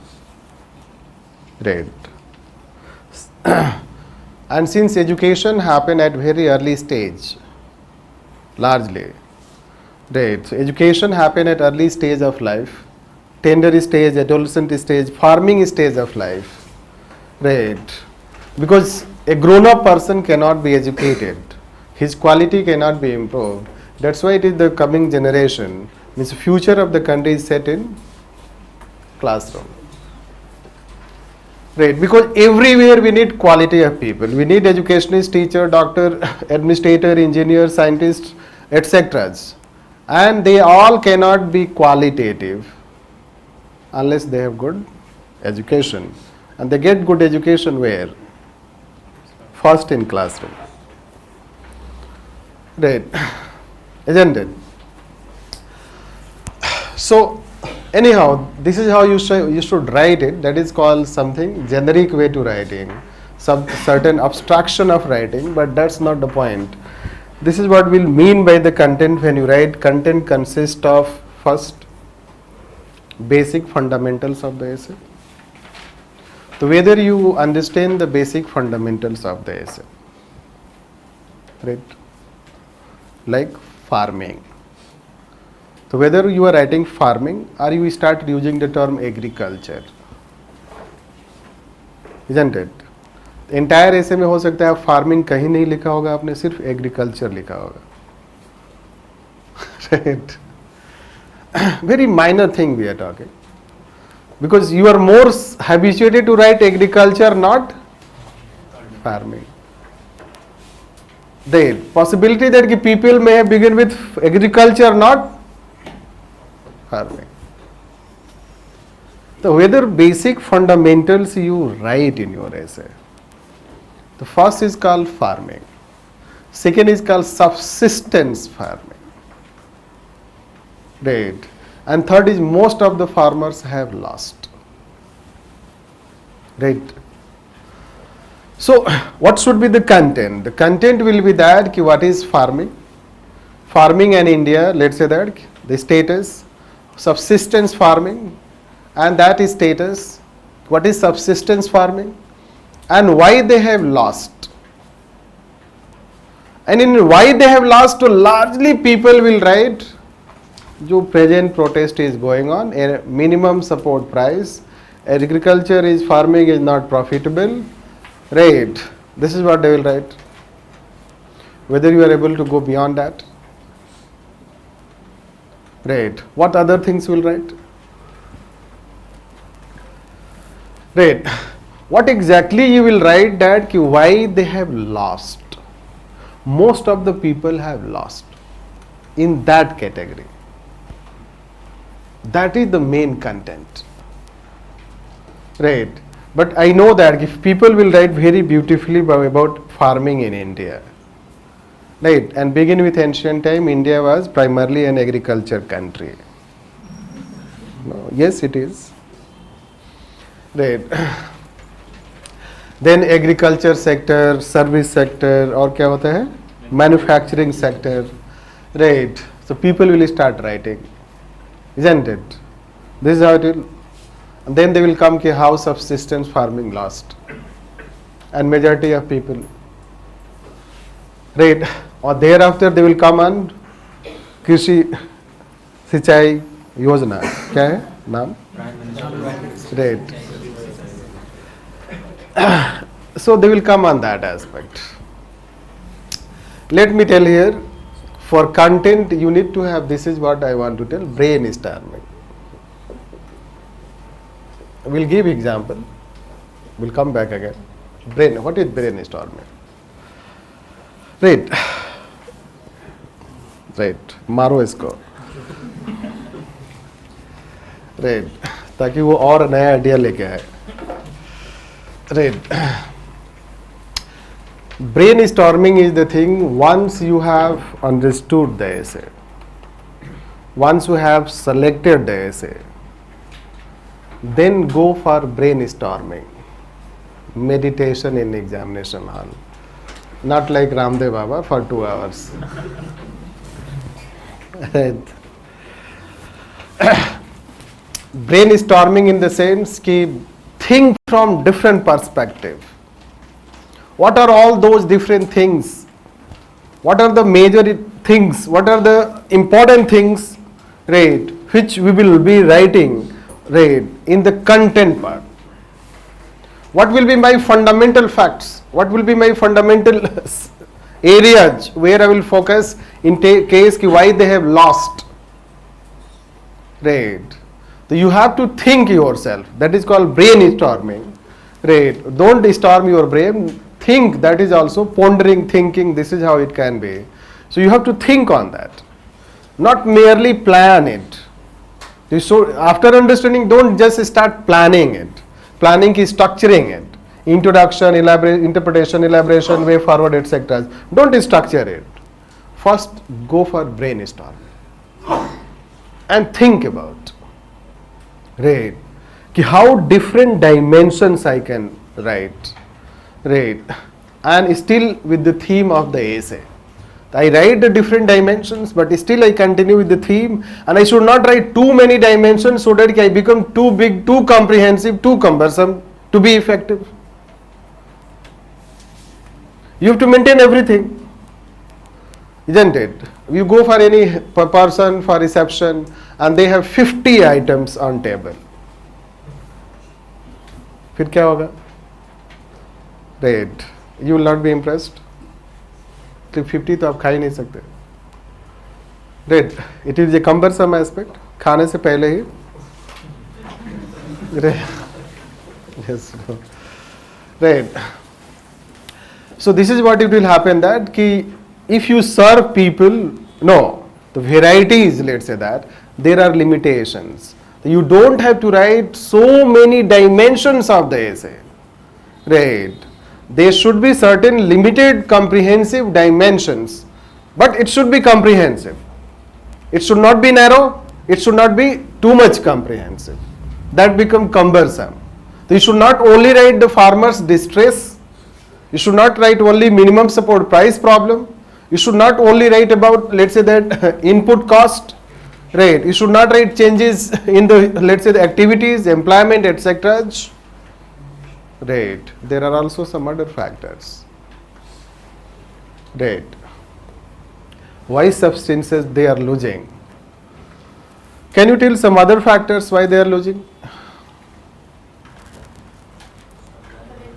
Right. And since education happen at very early stage, largely, right? So education happen at early stage of life, tender stage, adolescent stage, farming stage of life, right? Because a grown-up person cannot be educated, his quality cannot be improved. That's why it is the coming generation, means future of the country is set in classroom. Right, because everywhere we need quality of people. We need educationist, teacher, doctor, administrator, engineer, scientist, etc. And they all cannot be qualitative unless they have good education. And they get good education where? First in classroom. Right, isn't it? So, anyhow, this is how you should write it. That is called something generic way to writing, some certain abstraction of writing, but that's not the point. This is what we'll mean by the content when you write. Content consists of first basic fundamentals of the essay. So whether you understand the basic fundamentals of the essay, right? Like farming. So whether you are writing farming or you start using the term agriculture, isn't it? Entire essay में हो सकता है आप farming कहीं नहीं लिखा होगा, आपने सिर्फ agriculture लिखा होगा. Right? Very minor thing we are talking. Because you are more habituated to write agriculture, not farming. The possibility that people may have begin with agriculture, not farming. So whether basic fundamentals you write in your essay. The first is called farming. Second is called subsistence farming. Right. And third is most of the farmers have lost. right? So what should be the content? The content will be that ki what is farming? Farming in India, let's say that the status, subsistence farming, and that is status. What is subsistence farming? And why they have lost? And in why they have lost, so largely people will write, जो present protest is going on, a minimum support price, agriculture is farming is not profitable, right? This is what they will write. Whether you are able to go beyond that, right? What other things will write? Right. What exactly you will write that ki why they have lost? Most of the people have lost in that category. That is the main content, right? But I know that if people will write very beautifully about farming in India, right? And begin with ancient time, India was primarily an agriculture country. No, yes, it is, right? Then agriculture sector, service sector, और क्या होता है? Manufacturing sector, right? So people will start writing, isn't it? This is how it will. And then they will come कि how subsistence farming lost, and majority of people, right? Or thereafter they will come on कृषि सिंचाई योजना, क्या है नाम? Right. So they will come on that aspect. Let me tell here, for content you need to have, this is what I want to tell, brainstorming. We'll give example. We'll come back again. What is brainstorming? Right. Right. मारो इसको. Right. ताकि वो और नया idea लेके आए. Right. Brainstorming is the thing once you have understood the essay, once you have selected the essay, then go for brainstorming, meditation in examination hall, not like Ramdev Baba for 2 hours. Right. Brainstorming in the sense कि think from different perspective. What are all those different things? What are the major things? What are the important things, right, which we will be writing, right, in the content part? What will be my fundamental facts? What will be my fundamental areas where I will focus in case ki why they have lost, right? So you have to think yourself. That is called brainstorming, right? Don't storm your brain. Think, that is also pondering, thinking. This is how it can be. So you have to think on that, not merely plan it. So after understanding, don't just start planning it. Planning is structuring it. Introduction, interpretation, elaboration, way forward, etc. Don't structure it. First, go for brainstorming and think about, right, कि how different dimensions I can write, right, and still with the theme of the essay. I write the different dimensions, but still I continue with the theme, and I should not write too many dimensions so that I become too big, too comprehensive, too cumbersome to be effective. You have to maintain everything, isn't it? You go for any person for reception and they have 50 items on table. फिर क्या होगा? Right. You will not be impressed. 50 तो आप खा ही नहीं सकते. Right. It is a cumbersome aspect. खाने से पहले ही. Right. Yes. Right. So this is what it will happen, that कि if you serve people, no, the varieties, let's say that, there are limitations. You don't have to write so many dimensions of the essay, right? There should be certain limited comprehensive dimensions, but it should be comprehensive. It should not be narrow, it should not be too much comprehensive. That become cumbersome. So you should not only write the farmer's distress, you should not write only minimum support price problem, you should not only write about, let's say, that input cost, right? You should not write changes in the, let's say, the activities, employment, etc. Right. There are also some other factors. Right. Why substances they are losing? Can you tell some other factors why they are losing?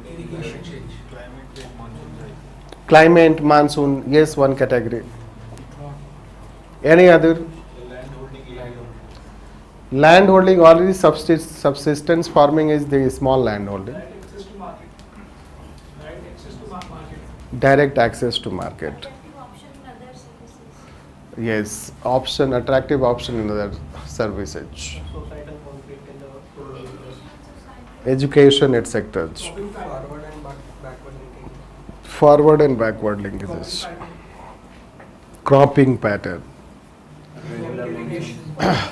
Irrigation change. Climate, monsoon, yes, one category. Any other? Land holding, already subsistence farming is the small land holding. Direct access to market. Direct access to market. Direct access to market. Attractive option in other services. Yes, option, attractive option in other services. Societal conflict in the rural areas. Education, etc. Forward and backward linking. Forward and backward linkages. Cropping pattern.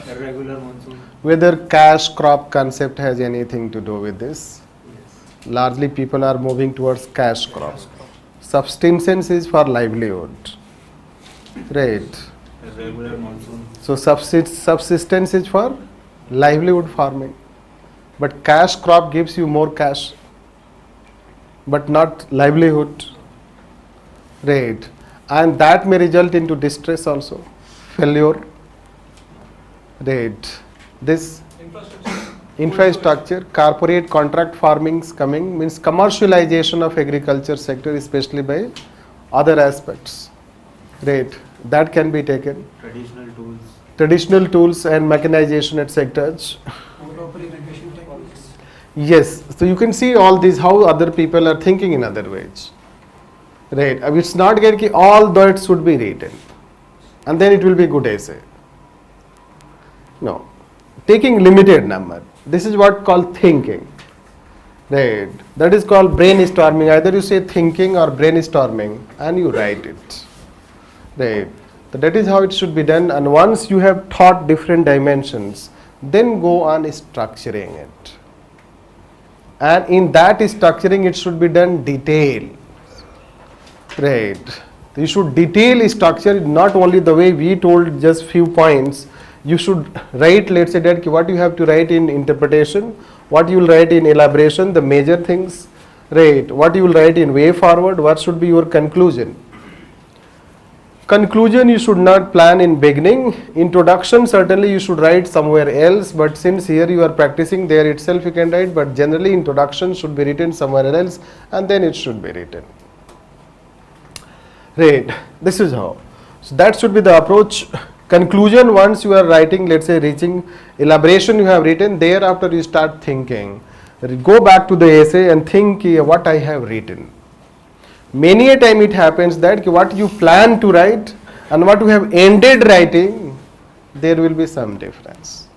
Irregular monsoon. Whether cash crop concept has anything to do with this? Largely people are moving towards cash crops. Subsistence is for livelihood. Right. Irregular monsoon. So subsistence is for livelihood farming. But cash crop gives you more cash, but not livelihood. Right. And that may result into distress also, failure. Right. This infrastructure, corporate contract farming is coming, means commercialization of agriculture sector, especially by other aspects. Right. That can be taken. Traditional tools and mechanization, etc. Proper irrigation techniques. Yes, so you can see all these, how other people are thinking in other ways. Right, it's not that all that should be written and then it will be good essay. No, taking limited number. This is what called thinking. Right, that is called brainstorming. Either you say thinking or brainstorming and you write it. Right, so that is how it should be done. And once you have taught different dimensions, then go on structuring it. And in that structuring, it should be done detail. Right. You should detail structure, not only the way we told just few points. You should write, let's say that what you have to write in interpretation, what you will write in elaboration, the major things, right? What you will write in way forward, what should be your conclusion. Conclusion you should not plan in beginning. Introduction certainly you should write somewhere else, but since here you are practicing, there itself you can write, but generally introduction should be written somewhere else and then it should be written. Right, this is how. So that should be the approach. Conclusion, once you are writing, let's say reaching elaboration you have written, thereafter you start thinking. Go back to the essay and think what I have written. Many a time it happens that what you plan to write and what you have ended writing, there will be some difference.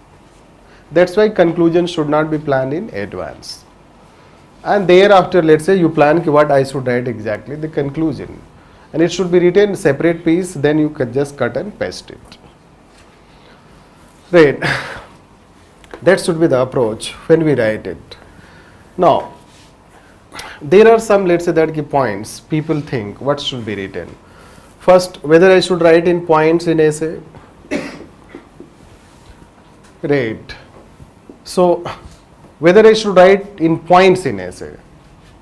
That's why conclusion should not be planned in advance. And thereafter, let's say you plan what I should write exactly, the conclusion. And it should be written separate piece, then you can just cut and paste it. Right. That should be the approach when we write it. Now, there are some, let's say that points people think what should be written. First, whether I should write in points in essay. Right. So, whether I should write in points in essay.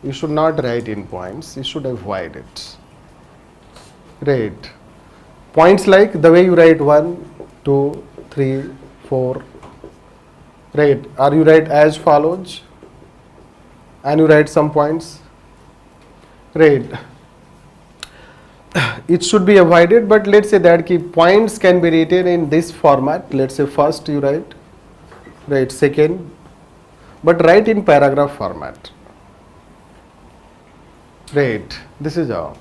You should not write in points, you should avoid it. Right. Points like the way you write 1, 2, 3, 4. Right. Or you write as follows and you write some points. Right. It should be avoided, but let's say that points can be written in this format. Let's say first you write, right, second, but write in paragraph format. Right. This is how.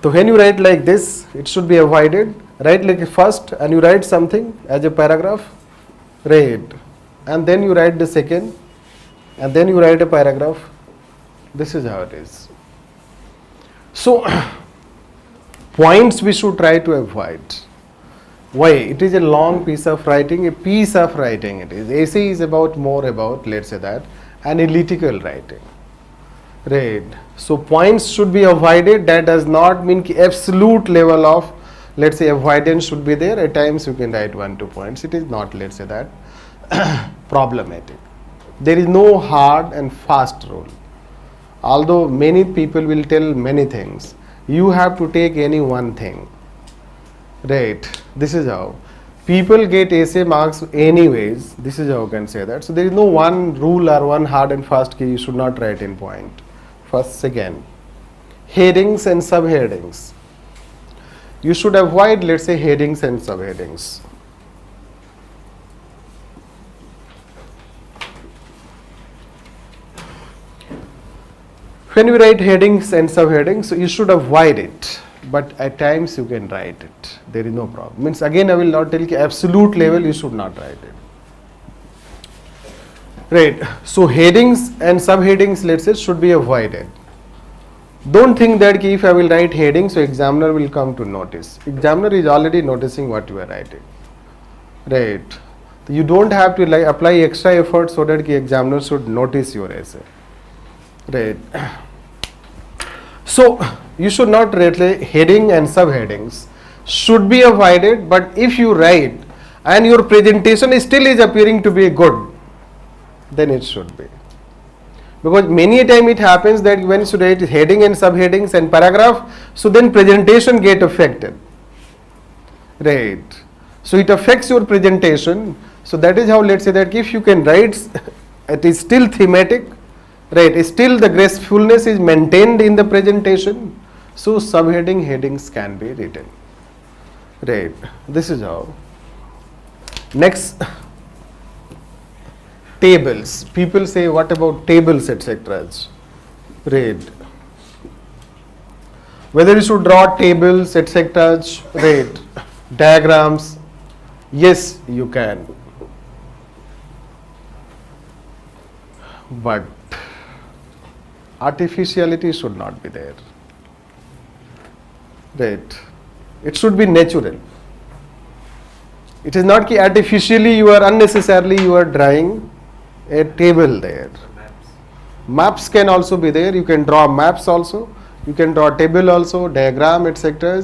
So when you write like this, it should be avoided. Write like first and you write something as a paragraph, right, and then you write the second and then you write a paragraph. This is how it is. So points we should try to avoid. Why? It is a long piece of writing, a piece of writing it is. Essay is about more about, let's say that, analytical writing. Right. So points should be avoided. That does not mean ki absolute level of, let's say, avoidance should be there. At times you can write 1-2 points. It is not, let's say, that problematic. There is no hard and fast rule. Although many people will tell many things, you have to take any one thing. Right. This is how. People get essay marks anyways. This is how I can say that. So there is no one rule or one hard and fast key you should not write in point. First, second. Headings and subheadings. You should avoid, let's say, headings and subheadings. When you write headings and subheadings, so you should avoid it. But at times you can write it. There is no problem. Means again, I will not tell you absolute level you should not write it. Right. So headings and subheadings, let's say, should be avoided. Don't think that if I will write headings, so examiner will come to notice. Examiner is already noticing what you are writing. Right. You don't have to apply extra effort so that the examiner should notice your essay. Right. So you should not write heading and subheadings. Should be avoided, but if you write and your presentation still is appearing to be good, then it should be. Because many a time it happens that when you write heading and subheadings and paragraph, so then presentation get affected. Right. So it affects your presentation. So that is how, let's say, that if you can write, it is still thematic. Right, still the gracefulness is maintained in the presentation, so subheading headings can be written. Right, this is how. Next, tables. People say, what about tables, etc. Right. Whether you should draw tables, etc. Right. Diagrams. Yes, you can. But artificiality should not be there. Right. It should be natural. It is not that artificially you are unnecessarily you are drawing a table there. Maps can also be there. You can draw maps also. You can draw table also, diagram, etc.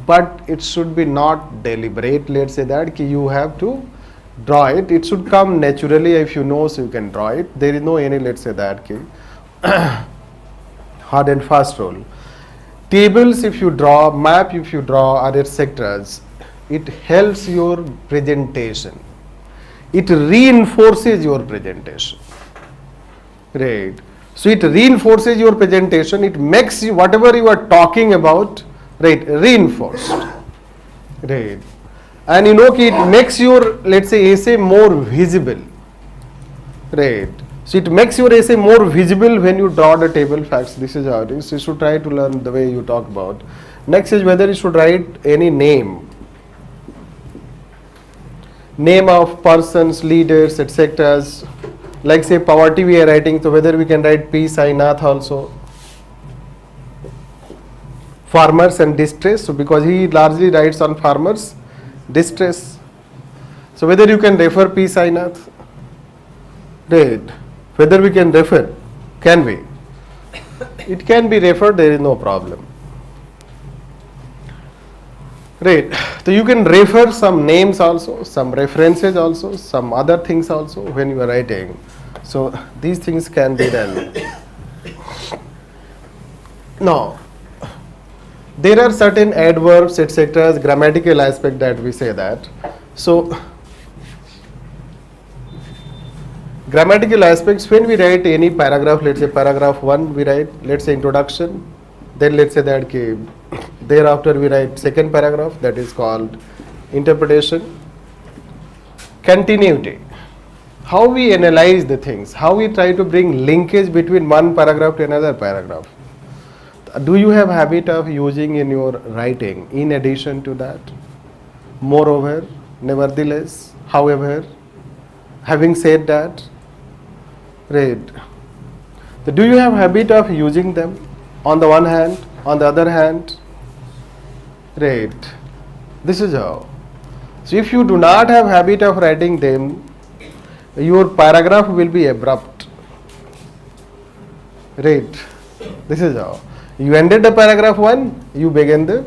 But it should be not deliberate. Let's say that you have to draw it. It should come naturally. If you know, so you can draw it. There is no any, let's say that hard and fast rule. Tables if you draw, map if you draw, or etc. It helps your presentation. It reinforces your presentation. Right. So it reinforces your presentation. It makes you whatever you are talking about, right, reinforced. Right. And you know it makes your, let's say, essay more visible. Right. So it makes your essay more visible when you draw the table facts. This is how it is. You should try to learn the way you talk about. Next is whether you should write any name. Name of persons, leaders, etc. Like say poverty we are writing, so whether we can write P. Sainath also. Farmers and distress, so because he largely writes on farmers, distress. So whether you can refer P. Sainath. Right. Whether we can refer, can we? It can be referred, there is no problem. Right. So you can refer some names also, some references also, some other things also when you are writing. So these things can be done. Now, there are certain adverbs, etc., grammatical aspect that we say that. So grammatical aspects, when we write any paragraph, let's say paragraph 1 we write, let's say introduction, then let's say that thereafter we write second paragraph, that is called interpretation. Continuity, how we analyze the things, how we try to bring linkage between one paragraph to another paragraph. Do you have habit of using in your writing in addition to that? Moreover, nevertheless, however, having said that, right. So do you have habit of using them on the one hand, on the other hand? Right. This is how. So if you do not have habit of writing them, your paragraph will be abrupt. Right. This is how. You ended the paragraph 1, you begin the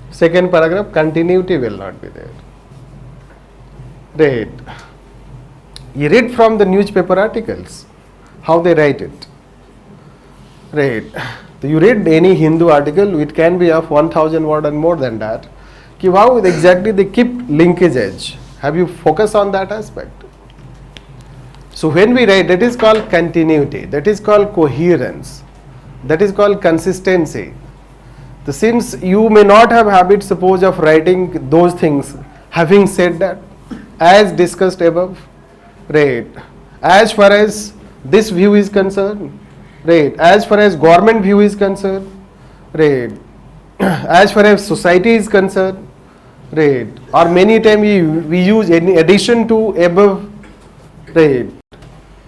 second paragraph, continuity will not be there. Right. You read from the newspaper articles, how they write it. Right. So you read any Hindu article, it can be of 1000 word and more than that. How exactly they keep linkage edge. Have you focused on that aspect? So when we write, that is called continuity, that is called coherence, that is called consistency. So since you may not have habit, suppose, of writing those things, having said that, as discussed above, right, as far as this view is concerned, right, as far as government view is concerned, right, as far as society is concerned, right, or many times we use any addition to above, right,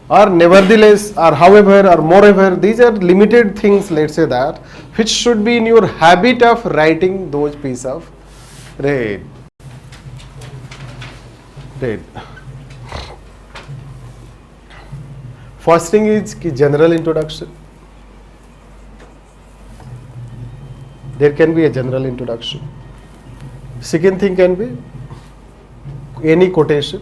or nevertheless, or however, or moreover, these are limited things, let's say that, which should be in your habit of writing those piece of, right, right. First thing is general introduction. There can be a general introduction. Second thing can be any quotation.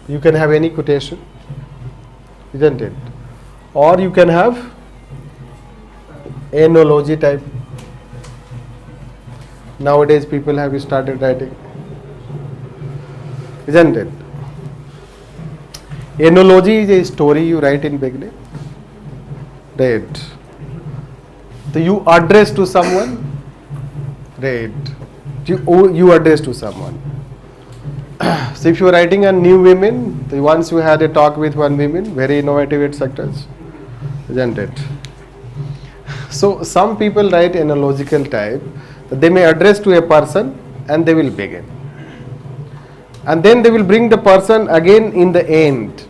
You can have any quotation, isn't it? Or you can have analogy type. Nowadays people have started writing, isn't it? Analogy is a story you write in beginning, right? So you address to someone, right? You address to someone. So if you are writing on new women, once you had a talk with one woman, very innovative etc., isn't it? So some people write analogical type. They may address to a person and they will begin. And then they will bring the person again in the end,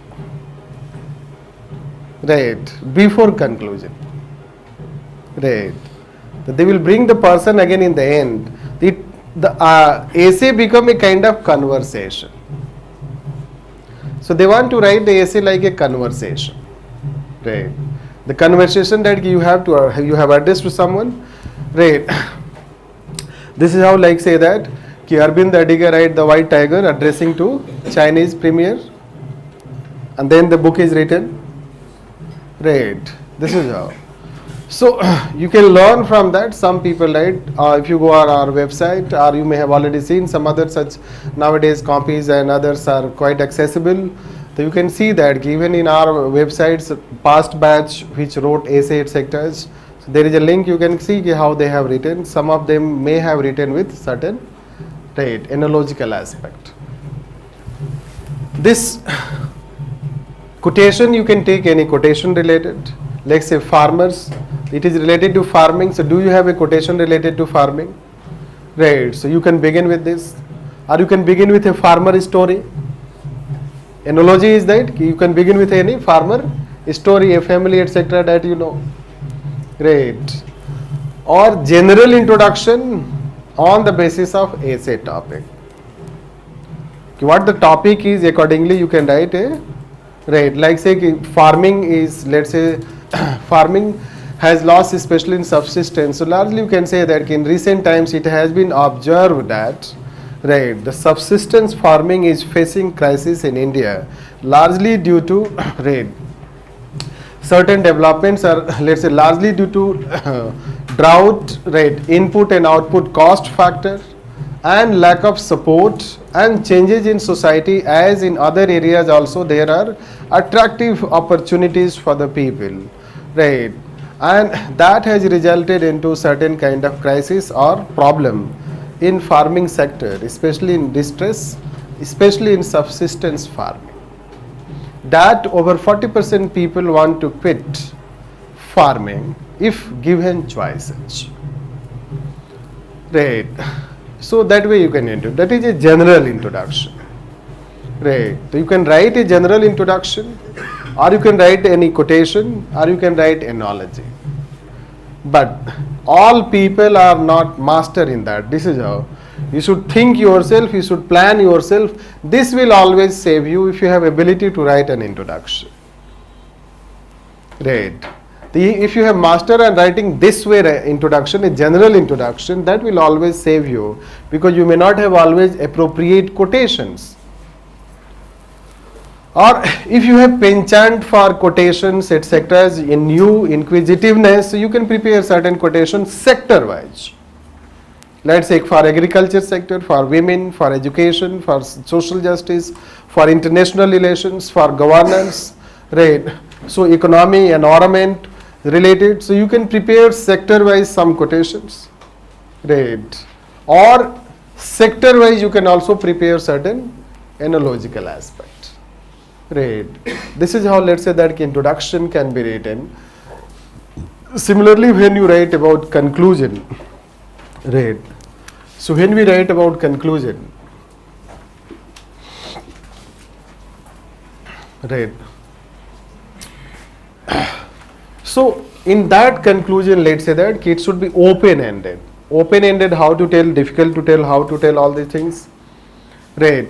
right, before conclusion, right. They will bring the person again in the end. The essay become a kind of conversation. So they want to write the essay like a conversation, right. The conversation that you have addressed to someone, right. This is how, like, say that Arvind Adiga write The White Tiger addressing to Chinese premier, and then the book is written, right. This is how. So you can learn from that. Some people write, if you go on our website, or you may have already seen some other such nowadays copies, and others are quite accessible. So you can see that even in our websites, past batch which wrote essay etc. So there is a link, you can see how they have written. Some of them may have written with certain, right, analogical aspect. This quotation, you can take any quotation related. Like say farmers, it is related to farming. So do you have a quotation related to farming? Right. So you can begin with this, or you can begin with a farmer story. Analogy is that you can begin with any farmer story, a family etc. that you know. Great. Or general introduction on the basis of essay topic. What the topic is, accordingly you can write a, right, like say farming is, let's say farming has lost especially in subsistence. So largely you can say that in recent times it has been observed that, right, the subsistence farming is facing crisis in India, largely due to, right, certain developments are, let's say, largely due to drought, right, input and output cost factor, and lack of support, and changes in society, as in other areas also there are attractive opportunities for the people, right, and that has resulted into certain kind of crisis or problem in farming sector, especially in distress, especially in subsistence farming, that over 40% people want to quit farming if given choices, right. So that way you can enter. That is a general introduction, right. So you can write a general introduction, or you can write any quotation, or you can write analogy. But all people are not master in that. This is how. You should think yourself, you should plan yourself. This will always save you if you have ability to write an introduction. Right. If you have master and writing this way introduction, a general introduction, that will always save you, because you may not have always appropriate quotations. Or if you have penchant for quotations, etc., as in new inquisitiveness, you can prepare certain quotations sector wise. Let's say for agriculture sector, for women, for education, for social justice, for international relations, for governance, right? So economy, environment related. So you can prepare sector wise some quotations, right? Or sector wise you can also prepare certain analogical aspect. Right. This is how, let's say, that introduction can be written. Similarly, when you write about conclusion, right. So when we write about conclusion, right. So in that conclusion, let's say that it should be open-ended. Open-ended, how to tell, difficult to tell, how to tell all these things, right.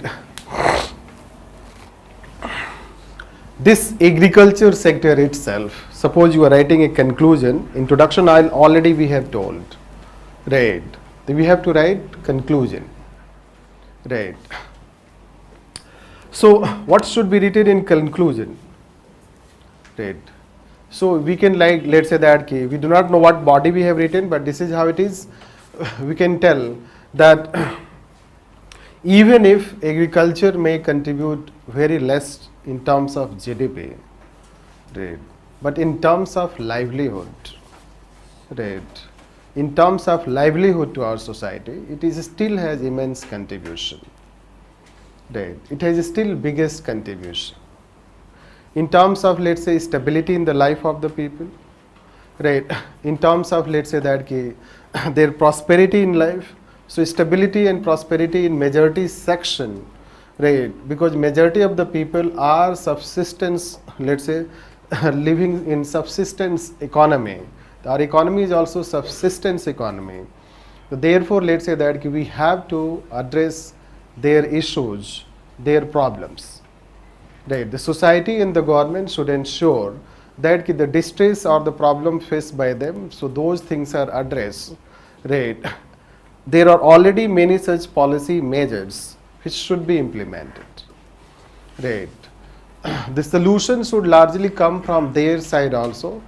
This agriculture sector itself, suppose you are writing a conclusion, introduction already we have told, right. We have to write conclusion, right. So what should be written in conclusion, right. So we can, like, let's say that we do not know what body we have written, but this is how it is. We can tell that even if agriculture may contribute very less in terms of GDP, right, but in terms of livelihood, right, in terms of livelihood to our society, it is still has immense contribution, right, it has still biggest contribution. In terms of, let's say, stability in the life of the people, right, in terms of, let's say that their prosperity in life, so stability and prosperity in majority section, right, because majority of the people are subsistence, let's say, living in subsistence economy. Our economy is also subsistence economy. So therefore, let's say that we have to address their issues, their problems, right. The society and the government should ensure that the distress or the problem faced by them, so those things are addressed, right. There are already many such policy measures which should be implemented, right. The solution should largely come from their side also,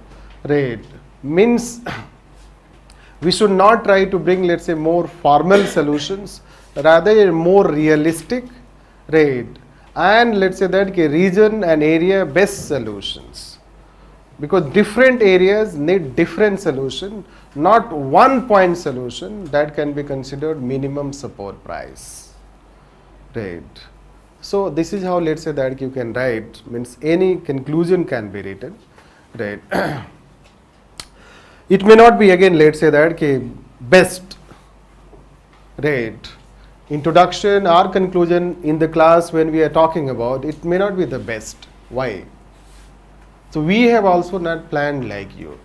right. Means we should not try to bring, let's say, more formal solutions, rather more realistic, right, and let's say that region and area based solutions, because different areas need different solution, not one point solution that can be considered minimum support price, right. So this is how, let's say that you can write, means any conclusion can be written, right. It may not be, again, let's say that best, right, introduction or conclusion in the class when we are talking about, it may not be the best. Why? So we have also not planned like you.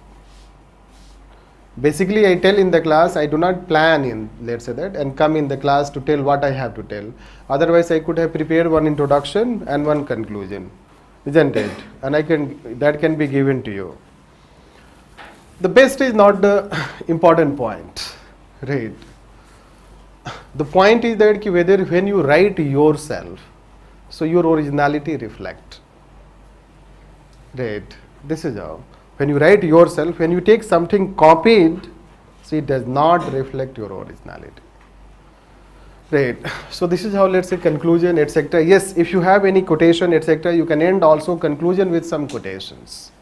Basically, I tell in the class, I do not plan in, let's say that, and come in the class to tell what I have to tell. Otherwise, I could have prepared one introduction and one conclusion, isn't it? And that can be given to you. The best is not the important point, right? The point is that whether when you write yourself, so your originality reflect, right? This is how. When you write yourself, when you take something copied, see, it does not reflect your originality, right? So this is how, let's say, conclusion, etc. Yes, if you have any quotation, etc., you can end also conclusion with some quotations,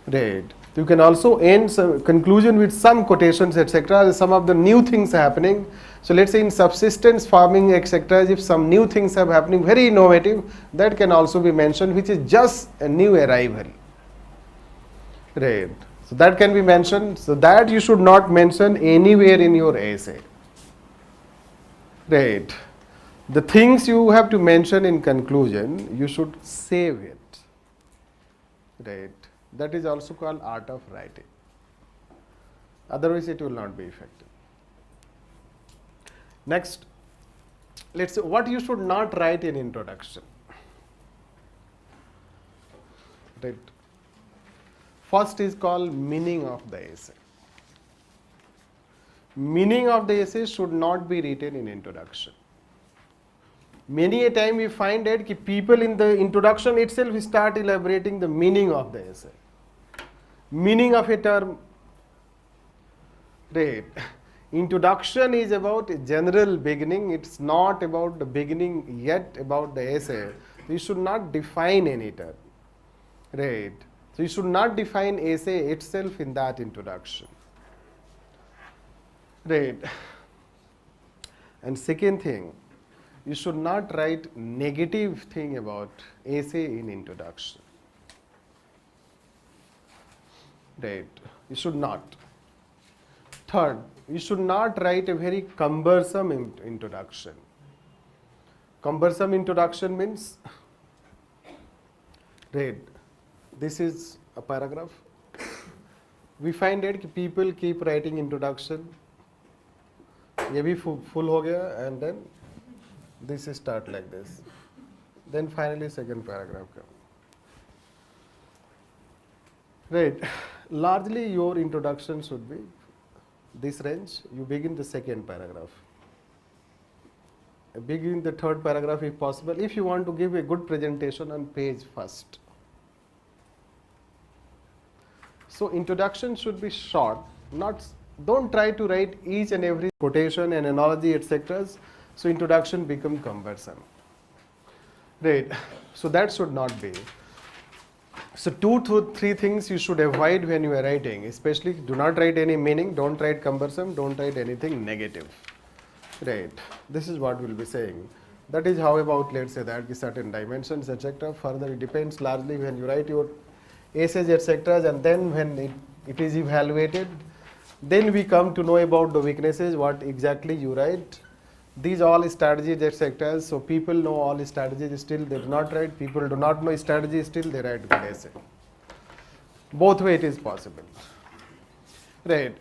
right? You can also end some conclusion with some quotations, etc. Some of the new things happening. So let's say in subsistence farming, etc. If some new things have happening, very innovative, that can also be mentioned, which is just a new arrival, right? So that can be mentioned. So that you should not mention anywhere in your essay, right? The things you have to mention in conclusion, you should save it, right? That is also called art of writing. Otherwise, it will not be effective. Next, let's say what you should not write in introduction, right? First is called meaning of the essay. Meaning of the essay should not be written in introduction. Many a time we find that people in the introduction itself start elaborating the meaning of the essay. Meaning of a term. Right. Introduction is about a general beginning. It's not about the beginning yet about the essay. You should not define any term. Right. So you should not define essay itself in that introduction. Right. And second thing, you should not write negative thing about essay in introduction. Right. You should not. Third, you should not write a very cumbersome introduction. Cumbersome introduction means, right, this is a paragraph. We find that people keep writing introduction. ये भी full हो गया, and then this is start like this. Then finally second paragraph comes. Right. Largely your introduction should be this range. You begin the second paragraph. Begin the third paragraph if possible, if you want to give a good presentation on page first. So introduction should be short, don't try to write each and every quotation and analogy, etc. So introduction become cumbersome. Right. So that should not be. So 2 to 3 things you should avoid when you are writing, especially do not write any meaning, don't write cumbersome, don't write anything negative. Right. This is what we'll be saying. That is how about, let's say that certain dimensions, etc. Further it depends largely when you write your essays, etc. And then when it is evaluated, then we come to know about the weaknesses, what exactly you write. These all strategies, etc. So people know all strategies, still they do not write. People do not know strategy, still they write good essay. Both way it is possible. Right.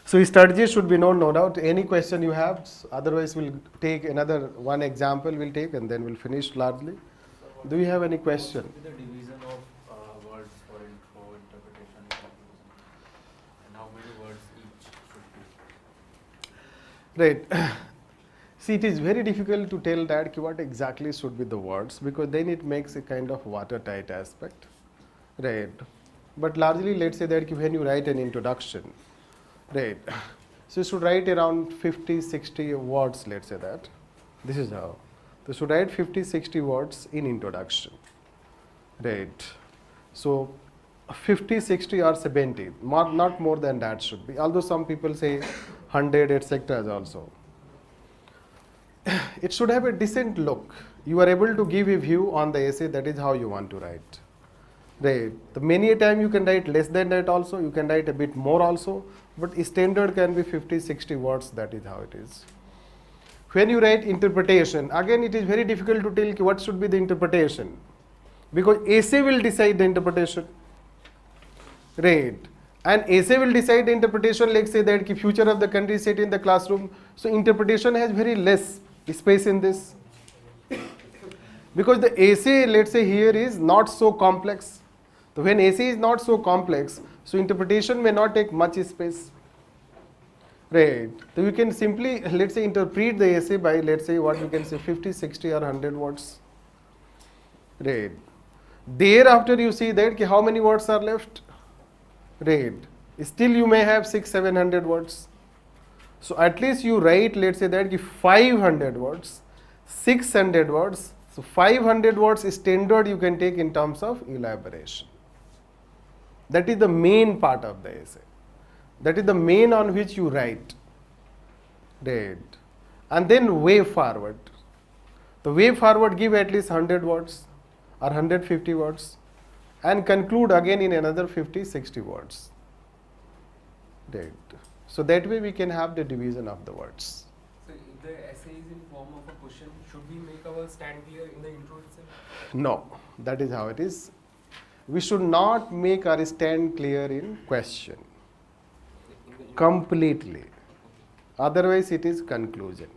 So strategy should be known, no doubt. Any question you have, otherwise we'll take another one example we'll take and then we'll finish largely. Do you have any question? The division of words for intro, interpretation, and conclusion, and how many words each should be? Right. See, it is very difficult to tell that what exactly should be the words, because then it makes a kind of watertight aspect. Right. But largely, let's say that when you write an introduction, right, so you should write around 50, 60 words, let's say that. This is how. You should write 50, 60 words in introduction. Right. So 50, 60 or 70, not more than that should be. Although some people say 100, etc. also. It should have a decent look. You are able to give a view on the essay, that is how you want to write. Right. The many a time you can write less than that also, you can write a bit more also, but standard can be 50, 60 words, that is how it is. When you write interpretation, again it is very difficult to tell what should be the interpretation, because essay will decide the interpretation. Right. And essay will decide the interpretation, like say that the future of the country is set in the classroom, so interpretation has very less space in this. Because the essay, let's say here, is not so complex. So when essay is not so complex, so interpretation may not take much space. Right. So you can simply, let's say, interpret the essay by, let's say, what you can say 50, 60 or 100 words. Right. Thereafter you see that how many words are left. Right. Still you may have 600, 700 words. So at least you write, let's say that 500 words, 600 words. So 500 words standard you can take in terms of elaboration. That is the main part of the essay. That is the main on which you write. Right. And then way forward. The way forward, give at least 100 words or 150 words and conclude again in another 50, 60 words. Right. So that way we can have the division of the words. So if the essay is in form of a question, should we make our stand clear in the intro itself? No, that is how it is. We should not make our stand clear in question. Completely. Otherwise it is conclusion.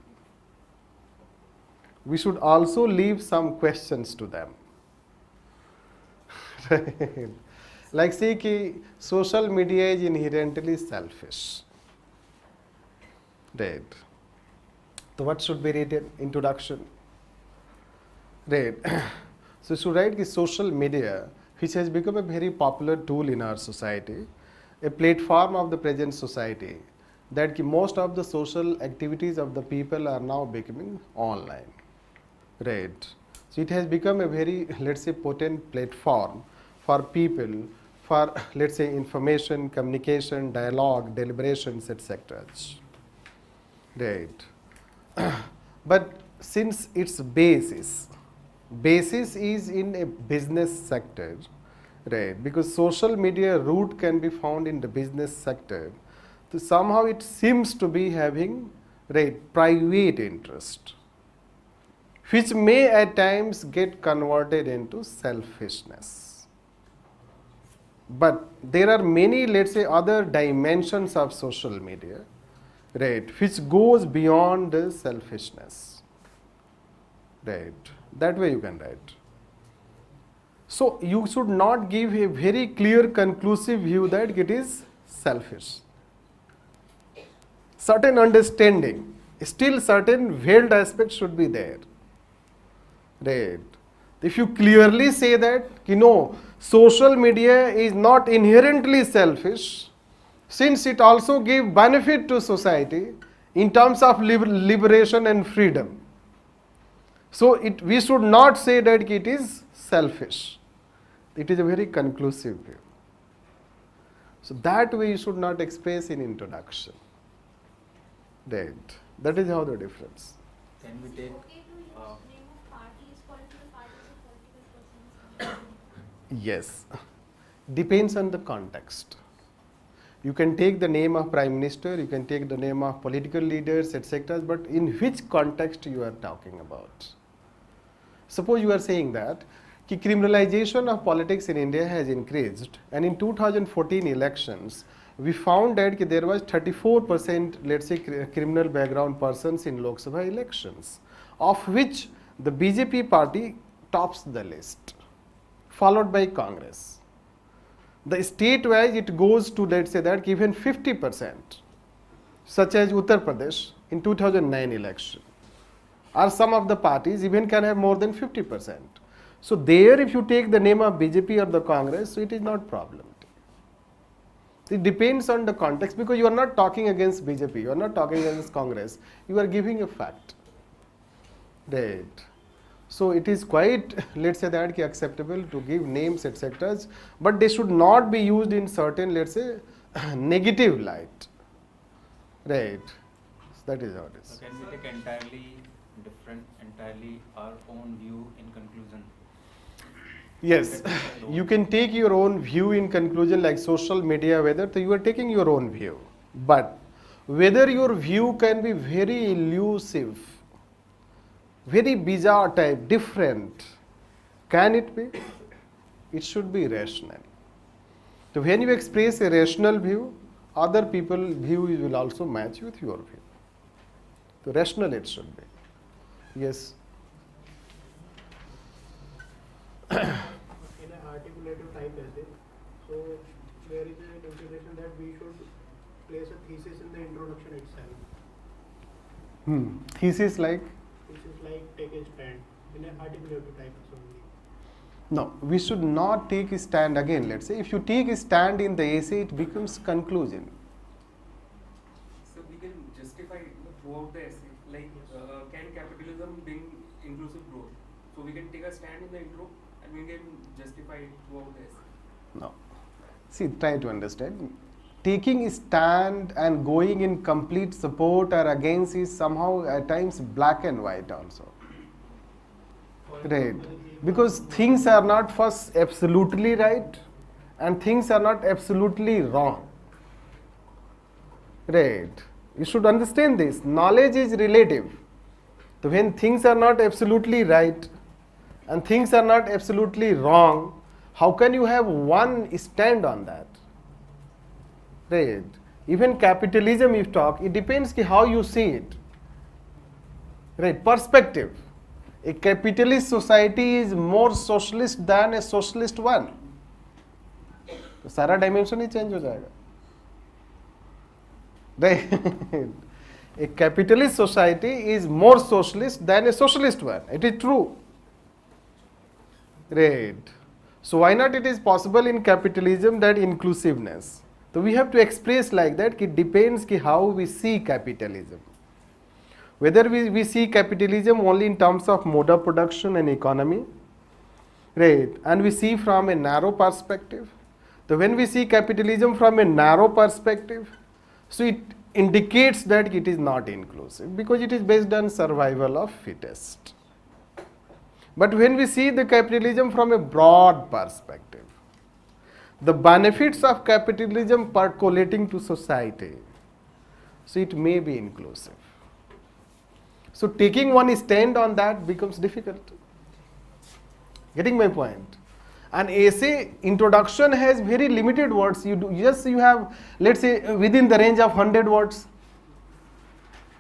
We should also leave some questions to them. Right. Like say कि social media is inherently selfish. Right. So what should be written? Introduction. Right. So should write कि social media, which has become a very popular tool in our society, a platform of the present society, that कि most of the social activities of the people are now becoming online. Right. So it has become a very, let's say, potent platform for people for, let's say, information, communication, dialogue, deliberations, etc. Right. But since its basis is in a business sector, right? Because social media root can be found in the business sector. So somehow it seems to be having, right, private interest, which may at times get converted into selfishness. But there are many, let's say, other dimensions of social media, right, which goes beyond the selfishness. Right. That way you can write. So you should not give a very clear conclusive view that it is selfish. Certain understanding, still certain veiled aspects should be there. Right. If you clearly say that, you know, social media is not inherently selfish, since it also gives benefit to society in terms of liberation and freedom. So we should not say that it is selfish. It is a very conclusive view. So that way you should not express in introduction. Right. That is how the difference. Can we take? Okay to use name of parties, political parties or political persons? Yes. Depends on the context. You can take the name of Prime Minister, you can take the name of political leaders, etc. But in which context you are talking about? Suppose you are saying that कि criminalization of politics in India has increased, and in 2014 elections, we found that there was 34%, let's say, criminal background persons in Lok Sabha elections, of which the BJP party tops the list, followed by Congress. The state-wise it goes to, let's say, that even 50%, such as Uttar Pradesh in 2009 election, or some of the parties even can have more than 50%. So there, if you take the name of BJP or the Congress, so it is not problem. It depends on the context, because you are not talking against BJP, you are not talking against Congress, you are giving a fact. Right. So it is quite, let's say that, acceptable to give names, etc. But they should not be used in certain, let's say, negative light. Right. So that is how it is. So can we take entirely different, entirely our own view in conclusion? Yes, you can take your own view in conclusion, like social media, whether you are taking your own view. But whether your view can be very elusive, very bizarre type, different, can it be? It should be rational. So when you express a rational view, other people's view will also match with your view. So rational it should be. Yes. In an articulative type essay, so there is an consideration that we should place a thesis in the introduction itself. Thesis like? Thesis like take a stand in an articulative type only. No, we should not take a stand again. Let's say if you take a stand in the essay, it becomes conclusion. So we can justify throughout the essay, like can capitalism bring inclusive growth? So we can take a stand in the intro and we can justify it throughout the essay. No. See, try to understand. Taking a stand and going in complete support or against is somehow at times black and white also. Right. Because things are not first absolutely right and things are not absolutely wrong. Right. You should understand this. Knowledge is relative. So when things are not absolutely right and things are not absolutely wrong, how can you have one stand on that? Right. Even capitalism, if talk, it depends how you see it. Right. Perspective. A capitalist society is more socialist than a socialist one. तो सारा dimension ही change हो जाएगा, right. A capitalist society is more socialist than a socialist one. It is true. Right. So why not it is possible in capitalism that inclusiveness? So we have to express like that. It depends how we see capitalism. Whether we see capitalism only in terms of mode of production and economy, right? And we see from a narrow perspective. So when we see capitalism from a narrow perspective, so it indicates that it is not inclusive because it is based on survival of fittest. But when we see the capitalism from a broad perspective, the benefits of capitalism percolating to society, so it may be inclusive. So taking one stand on that becomes difficult. Getting my point? An essay introduction has very limited words. You have, let's say, within the range of 100 words.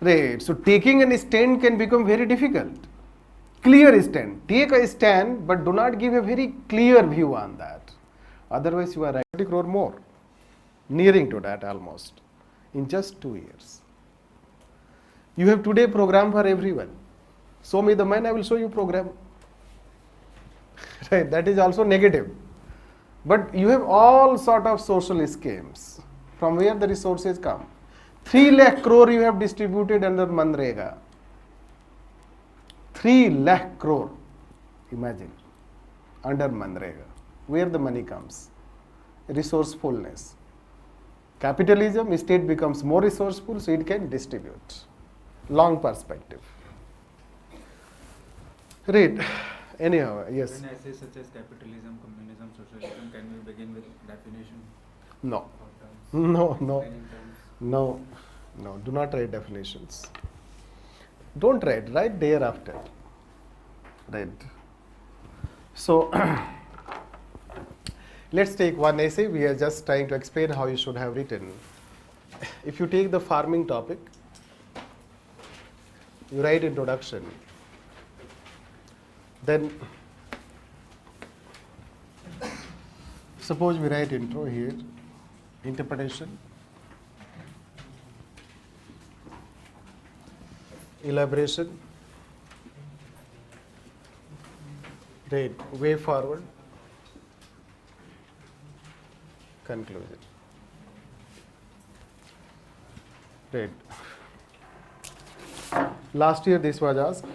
Right. So taking a stand can become very difficult. Clear stand. Take a stand, but do not give a very clear view on that. Otherwise, you are right 30 crore more. Nearing to that almost. In just 2 years. You have today program for everyone. Show me the man, I will show you program. Right, that is also negative. But you have all sort of social schemes from where the resources come. 3 lakh crore you have distributed under Manrega. 3 lakh crore, imagine, under Manrega. Where the money comes? Resourcefulness. Capitalism, state becomes more resourceful, so it can distribute. Long perspective. Right. Anyhow, yes. When essays such as capitalism, communism, socialism, can we begin with definition? No. Or terms? No, no, Explaining terms? no, no. Do not write definitions. Don't write thereafter. Right. So, let's take one essay. We are just trying to explain how you should have written. If you take the farming topic, you write introduction. Then, suppose we write intro here, interpretation, elaboration, right, way forward, conclusion. Right. Last year this was asked.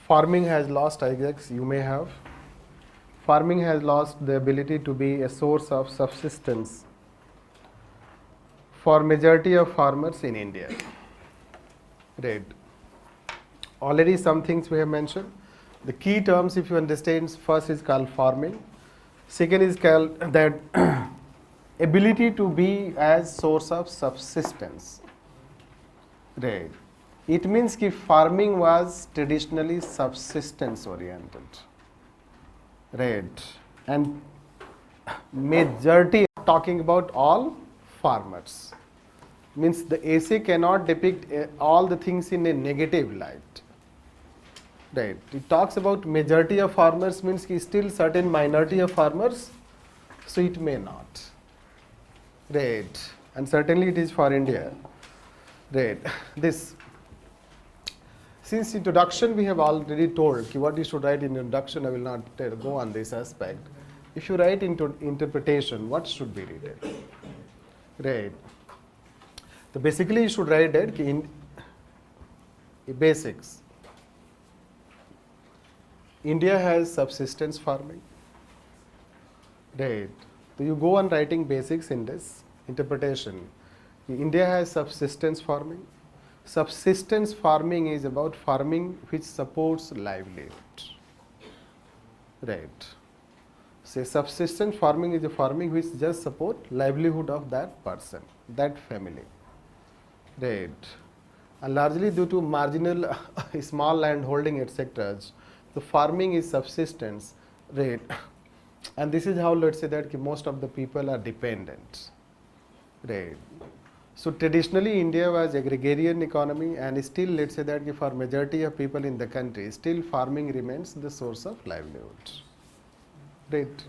Farming has lost, I guess you may have. Farming has lost the ability to be a source of subsistence for majority of farmers in India. Right. Already some things we have mentioned. The key terms, if you understand, first is called farming. Second is called that ability to be as source of subsistence. Right. It means that farming was traditionally subsistence oriented. Right. And majority talking about all farmers. Means the essay cannot depict all the things in a negative light. Right. It talks about majority of farmers means कि still certain minority of farmers, so it may not. Right. And certainly it is for India. Right. This. Since introduction we have already told what you should write in introduction, I will not go on this aspect. If you write into interpretation, what should be written? Right. So basically you should write that in basics. India has subsistence farming. Right. So you go on writing basics in this interpretation. India has subsistence farming. Subsistence farming is about farming which supports livelihood. Right. Say subsistence farming is a farming which just support livelihood of that person, that family. Right. And largely due to marginal small land holding etc. The farming is subsistence. Right. And this is how, let's say that most of the people are dependent. Right. So traditionally India was agrarian economy, and still let's say that for majority of people in the country, still farming remains the source of livelihood. Right.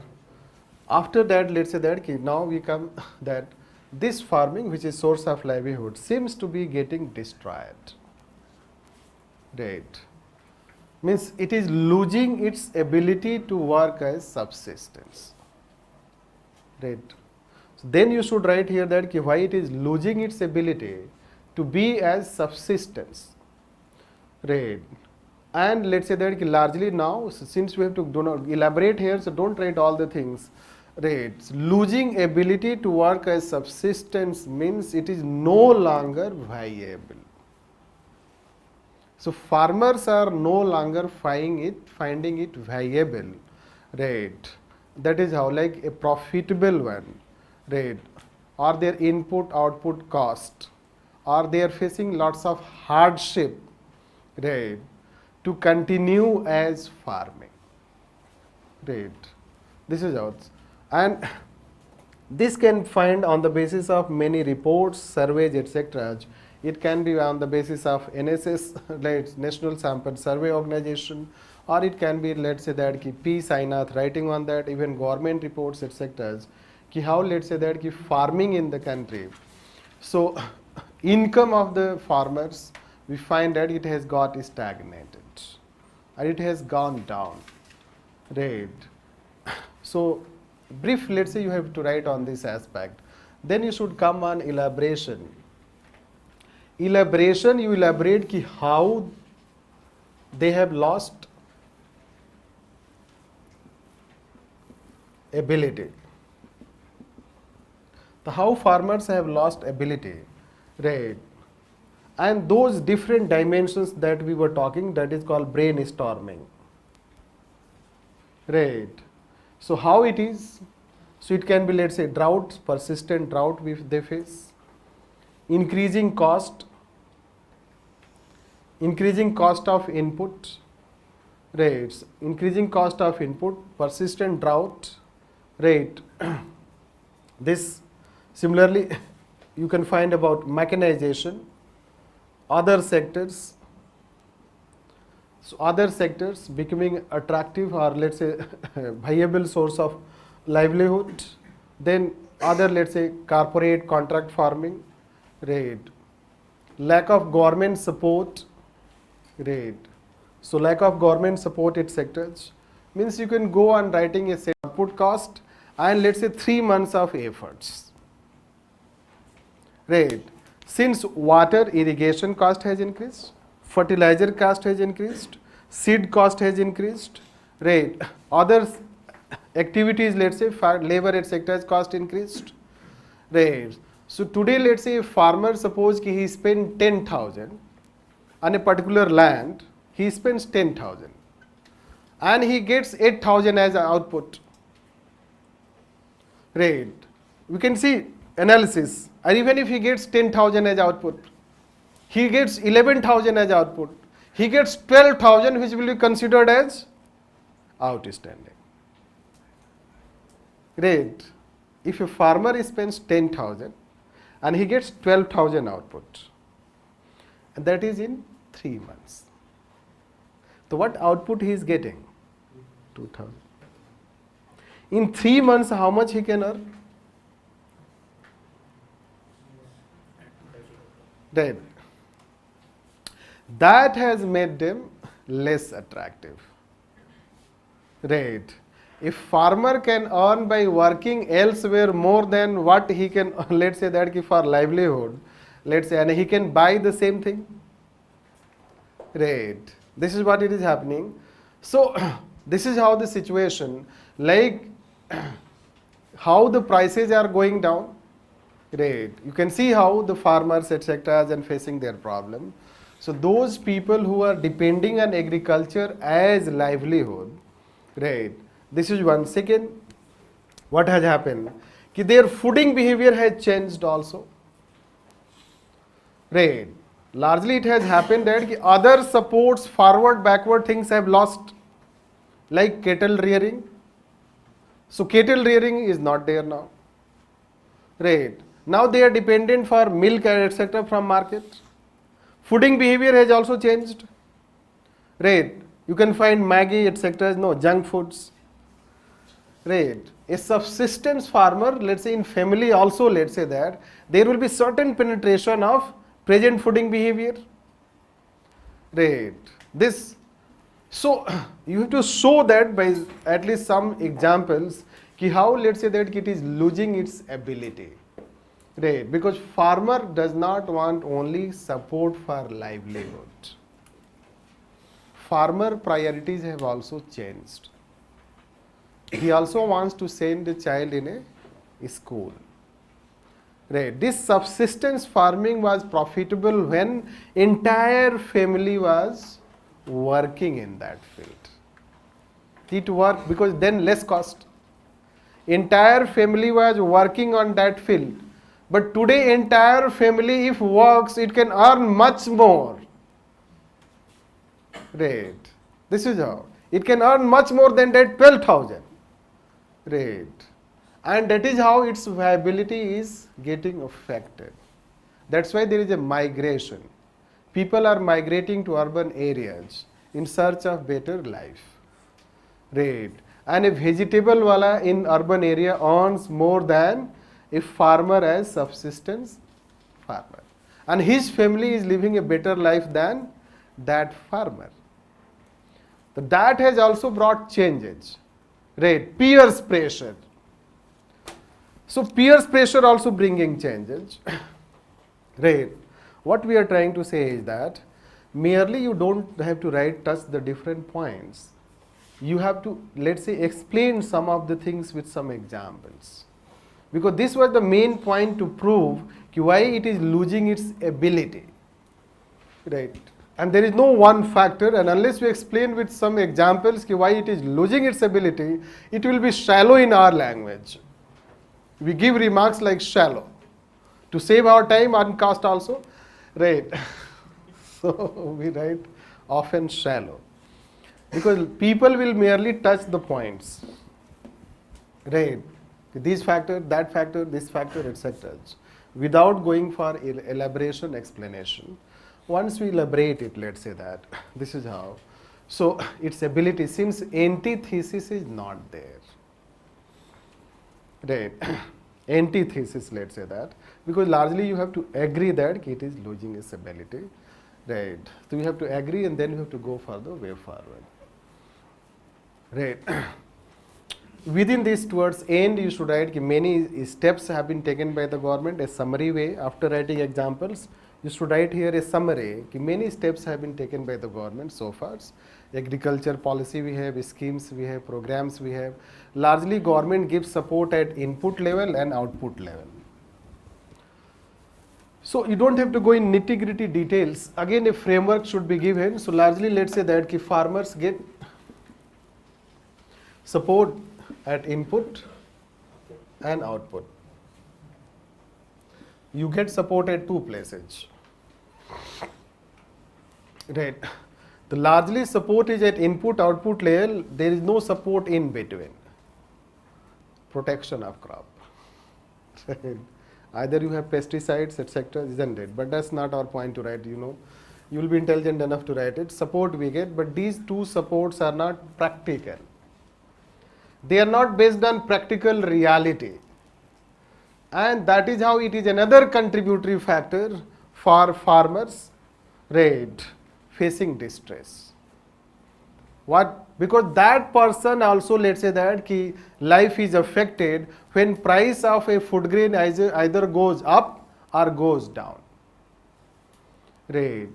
After that, let's say that now we come that this farming, which is source of livelihood, seems to be getting destroyed. Right. Means it is losing its ability to work as subsistence. Right. So then you should write here that why it is losing its ability to be as subsistence. Right. And let's say that largely now, since we have to do not elaborate here, so don't write all the things. Right. Losing ability to work as subsistence means it is no longer viable. So farmers are no longer finding it viable. Right. That is how, like a profitable one. Right. Or their input output cost, or they are facing lots of hardship. Right. To continue as farming. Right. This is how. And this can find on the basis of many reports, surveys, etc. It can be on the basis of NSS, like National Sample Survey Organization, or it can be, let's say that P. Sainath writing on that, even government reports, etc. How, let's say that farming in the country. So income of the farmers, we find that it has got stagnated, or it has gone down. Right. So brief, let's say you have to write on this aspect. Then you should come on elaboration. Elaboration, you elaborate how they have lost ability. How farmers have lost ability. Right. And those different dimensions that we were talking, that is called brainstorming. Right. So how it is? So it can be, let's say, drought, persistent drought they face, increasing cost of input, right? Increasing cost of input, persistent drought, right? This similarly you can find about mechanization, other sectors. So other sectors becoming attractive, or let's say viable source of livelihood. Then other, let's say, corporate contract farming, right? Lack of government support, right? So lack of government supported sectors means you can go on writing a set output cost and, let's say, 3 months of efforts, right? Since water irrigation cost has increased, fertilizer cost has increased, seed cost has increased, right? Other activities, let's say labor etc. cost increased, right? So today, let's say a farmer, suppose he spent 10,000 on a particular land, he spends 10,000 and he gets 8,000 as output, right? We can see analysis, and even if he gets 10,000 as output, he gets 11,000 as output, he gets 12,000 which will be considered as outstanding. Great. If a farmer spends 10,000 and he gets 12,000 output, and that is in 3 months. So what output he is getting? 2,000. In 3 months, how much he can earn? Right. That has made them less attractive. Right. If farmer can earn by working elsewhere more than what he can, let's say that for livelihood, let's say, and he can buy the same thing. Right. This is what it is happening. So this is how the situation, like how the prices are going down. Right. You can see how the farmers etc. are facing their problem. So those people who are depending on agriculture as livelihood, right? This is one. Second, what has happened? Their fooding behavior has changed also. Right. Largely it has happened that other supports, forward, backward things have lost, like cattle rearing. So cattle rearing is not there now. Right. Now they are dependent for milk etc. from market. Fooding behavior has also changed. Right. You can find Maggi etc. No, junk foods. Right. A subsistence farmer, let's say in family also, let's say that there will be certain penetration of present fooding behavior. Right. This, so you have to show that by at least some examples ki how, let's say that it is losing its ability. Right. Because farmer does not want only support for livelihood. Farmer priorities have also changed. He also wants to send a child in a school. Right. This subsistence farming was profitable when entire family was working in that field. It worked because then less cost. Entire family was working on that field. But today entire family if works, it can earn much more. Right. This is how. It can earn much more than that 12,000. Right. And that is how its viability is getting affected. That's why there is a migration. People are migrating to urban areas in search of better life. Right. And a vegetable wala in urban area earns more than a farmer as subsistence farmer. And his family is living a better life than that farmer. So that has also brought changes. Right. Peers pressure. So peers pressure also bringing changes. Right. What we are trying to say is that merely you don't have to touch the different points. You have to, let's say, explain some of the things with some examples. Because this was the main point to prove why it is losing its ability. Right. And there is no one factor, and unless we explain with some examples why it is losing its ability, it will be shallow in our language. We give remarks like shallow. To save our time and cost also. Right. So we write often shallow. Because people will merely touch the points. Right. This factor, that factor, this factor, etc. Without going for elaboration, explanation. Once we elaborate it, let's say that, this is how. So its ability, since antithesis is not there. Right. Antithesis, let's say that, because largely you have to agree that it is losing its ability. Right. So you have to agree and then you have to go for the way forward. Right. Within this towards end you should write many steps have been taken by the government, a summary way. After writing examples, you should write here a summary. Many steps have been taken by the government so far. Agriculture policy we have, schemes we have, programs we have. Largely government gives support at input level and output level. So you don't have to go in nitty-gritty details. Again, a framework should be given. So largely let's say that farmers get support at input and output. You get support at two places. Right. The largely support is at input output level. There is no support in between. Protection of crop. Right. Either you have pesticides, etc., isn't it? But that's not our point to write, you will be intelligent enough to write it. Support we get, but these two supports are not practical. They are not based on practical reality. And that is how it is another contributory factor for farmers, right, facing distress. What? Because that person also, let's say that life is affected when price of a food grain either goes up or goes down. Right.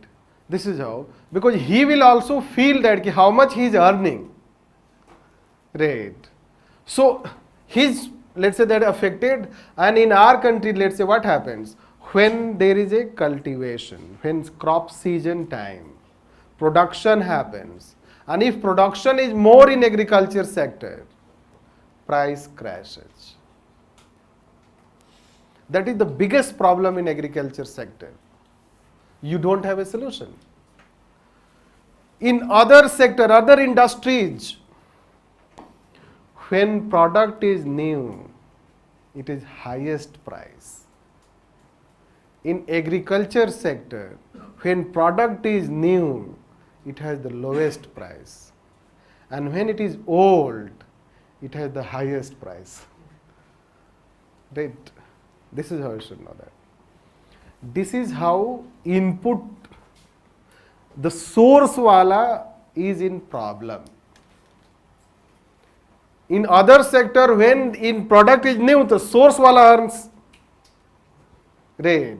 This is how. Because he will also feel that how much he is earning. Right. So his, let's say that affected, and in our country, let's say what happens when there is a cultivation, when crop season time, production happens, and if production is more in agriculture sector, price crashes. That is the biggest problem in agriculture sector. You don't have a solution. In other sector, other industries, when product is new, it is highest price. In agriculture sector, when product is new, it has the lowest price. And when it is old, it has the highest price. Right? This is how you should know that. This is how input, the source wala is in problem. In other sector, when in product is new, the source wala earns. Right?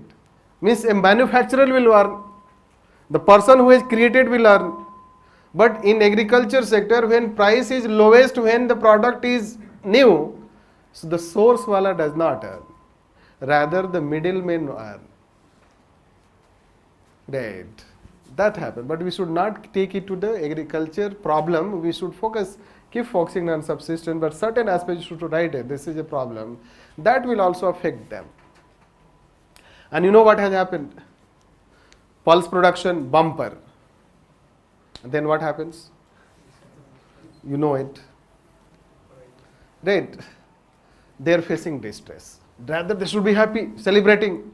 Means a manufacturer will earn. The person who has created will earn. But in agriculture sector, when price is lowest, when the product is new, so the source wala does not earn. Rather, the middlemen earn. Right. That happened. But we should not take it to the agriculture problem. We should keep focusing on subsistence, but certain aspects should write it. This is a problem. That will also affect them. And you know what has happened? Pulse production bumper. And then what happens? You know it. Right. They are facing distress. Rather, they should be happy, celebrating.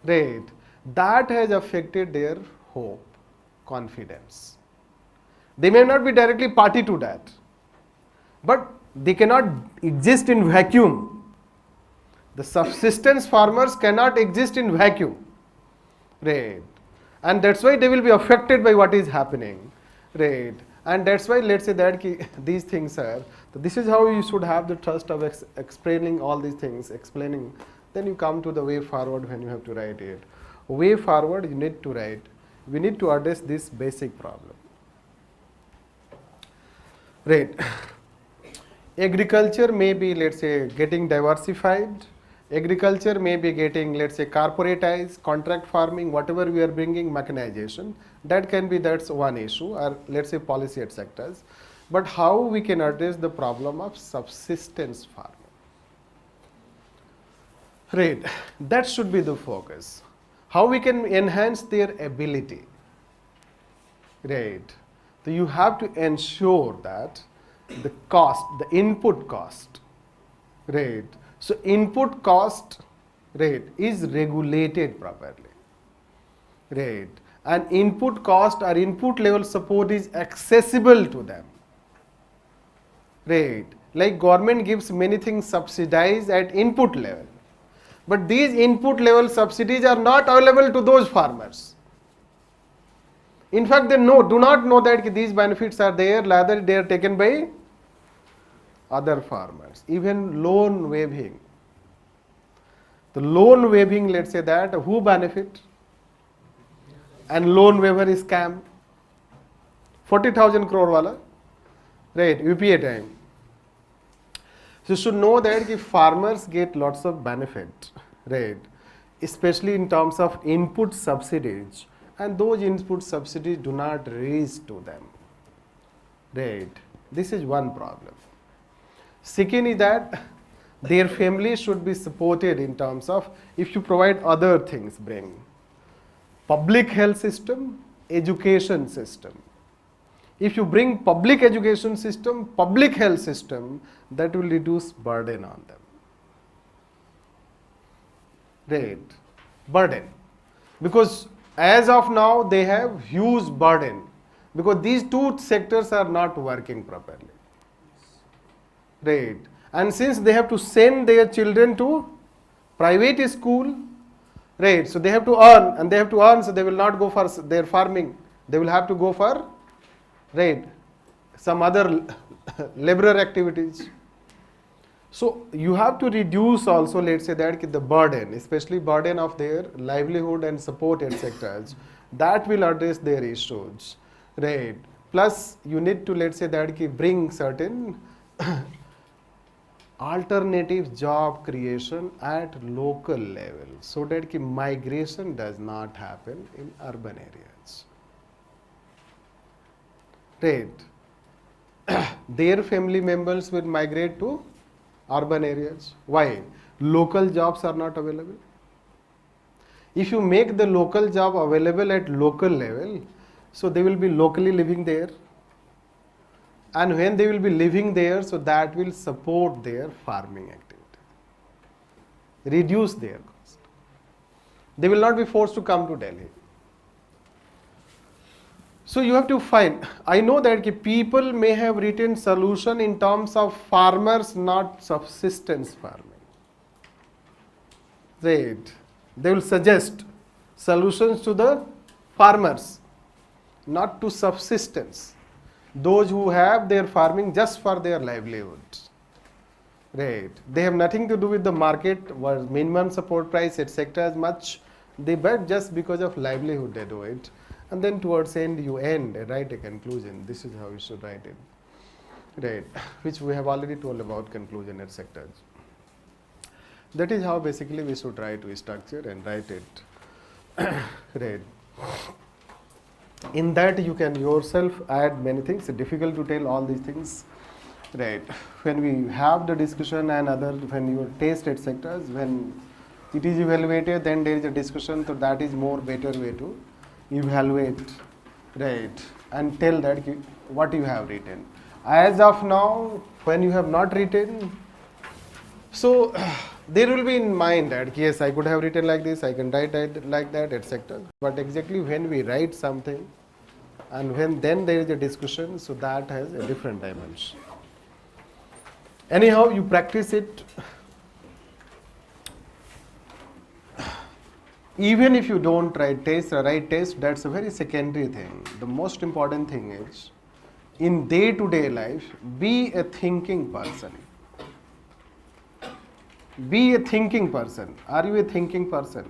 Right. That has affected their hope, confidence. They may not be directly party to that, but they cannot exist in vacuum. The subsistence farmers cannot exist in vacuum. Right. And that's why they will be affected by what is happening. Right. And that's why, let's say that these things are, so this is how you should have the trust of explaining all these things, explaining. Then you come to the way forward when you have to write it. Way forward, you need to write. We need to address this basic problem. Right. Agriculture may be, let's say, getting diversified. Agriculture may be getting, let's say, corporatized, contract farming, whatever we are bringing, mechanization. That's one issue, or let's say policy et sectors. But how we can address the problem of subsistence farming? Right. That should be the focus. How we can enhance their ability. Right. So you have to ensure that the cost, the input cost, right. So input cost, right, is regulated properly. Right. And input cost or input level support is accessible to them. Right. Like government gives many things subsidized at input level. But these input level subsidies are not available to those farmers. In fact, they do not know that these benefits are there, rather they are taken by other farmers. Even loan waiving. The loan waiving, let's say that, who benefit? And loan waiver is scam. 40,000 crore wala. Right, UPA time. So you should know that if farmers get lots of benefit, right, especially in terms of input subsidies, and those input subsidies do not reach to them. Right. This is one problem. Second is that their family should be supported in terms of, if you provide other things, bring public health system, education system. If you bring public education system, public health system, that will reduce burden on them. Right. Burden. Because as of now, they have huge burden. Because these two sectors are not working properly. Right. And since they have to send their children to private school, right, so they have to earn, and they have to earn, so they will not go for their farming. They will have to go for, right, some other laborer activities. So you have to reduce also, let's say that the burden, especially burden of their livelihood and supported sectors, that will address their issues. Right. Plus you need to, let's say that bring certain alternative job creation at local level, so that migration does not happen in urban areas. Right. Their family members will migrate to urban areas. Why? Local jobs are not available. If you make the local job available at local level, so they will be locally living there. And when they will be living there, so that will support their farming activity, reduce their cost. They will not be forced to come to Delhi. So you have to find. I know that people may have written solution in terms of farmers, not subsistence farming. Right. They will suggest solutions to the farmers, not to subsistence. Those who have their farming just for their livelihood. Right. They have nothing to do with the market, what minimum support price, etc. as much. They bet just because of livelihood they do it. And then towards end you write a conclusion. This is how you should write it. Right. Which we have already told about conclusion, etc. That is how basically we should try to structure and write it. Right. In that you can yourself add many things. It's difficult to tell all these things. Right. When we have the discussion and when you taste etc., when it is evaluated, then there is a discussion. So that is more better way to evaluate, right, and tell that what you have written. As of now, when you have not written, so there will be in mind that yes, I could have written like this, I can write like that, etc. But exactly when we write something, and when then there is a discussion, so that has a different dimension. Anyhow, you practice it. Even if you don't write test, that's a very secondary thing. The most important thing is, in day-to-day life, be a thinking person. Be a thinking person. Are you a thinking person?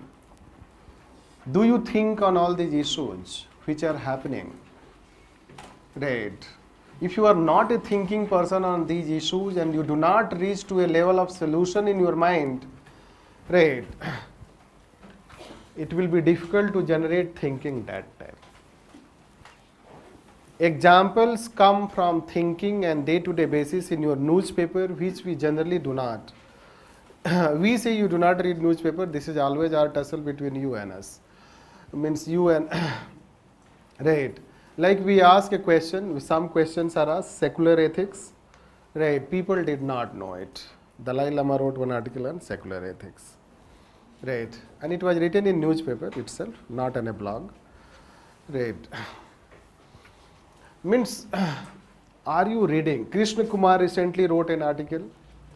Do you think on all these issues which are happening? Right. If you are not a thinking person on these issues and you do not reach to a level of solution in your mind, right, it will be difficult to generate thinking that time. Examples come from thinking and day-to-day basis in your newspaper, which we generally do not. We say you do not read newspaper. This is always our tussle between you and us. Means you and right. Like we ask a question, some questions are asked, secular ethics, right? People did not know it. Dalai Lama wrote one article on secular ethics, right? And it was written in newspaper itself, not on a blog, right? Means, are you reading? Krishna Kumar recently wrote an article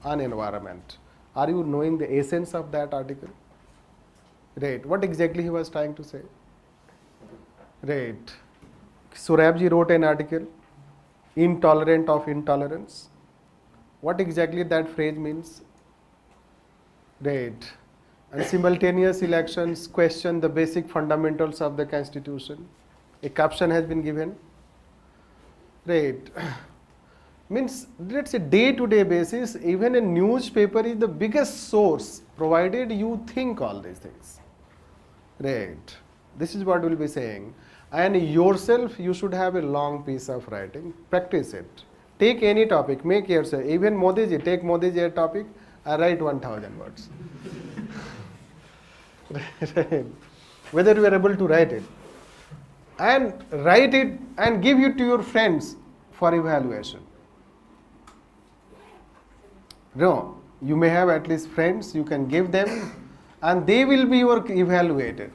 on environment. Are you knowing the essence of that article? Right. What exactly he was trying to say? Right. Surabji wrote an article, intolerant of intolerance. What exactly that phrase means? Right. And simultaneous elections question the basic fundamentals of the constitution. A caption has been given. Right. Means, let's say day-to-day basis, even a newspaper is the biggest source, provided you think all these things. Right. This is what we'll be saying. And yourself, you should have a long piece of writing. Practice it. Take any topic, make yourself. Even Modiji, take Modiji a topic, and write 1,000 words. Right. Whether you are able to write it. And write it and give it to your friends for evaluation. No, you may have at least friends, you can give them, and they will be your evaluated.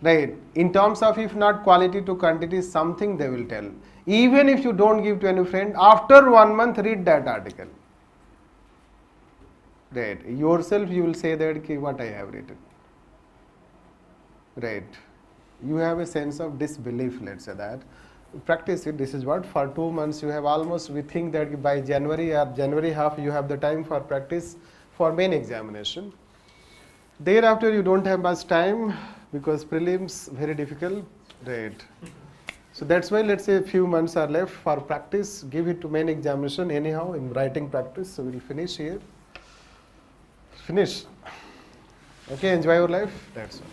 Right. In terms of if not quality to quantity, something they will tell. Even if you don't give to any friend, after 1 month, read that article. Right. Yourself, you will say that, okay, what I have written. Right. You have a sense of disbelief, let's say that. Practice it. This is what for 2 months you have almost, we think that by January or January half you have the time for practice for main examination. Thereafter you don't have much time because prelims very difficult. Right. So that's why let's say a few months are left for practice. Give it to main examination anyhow in writing practice. So we'll finish here. Finish. Okay, enjoy your life. That's all.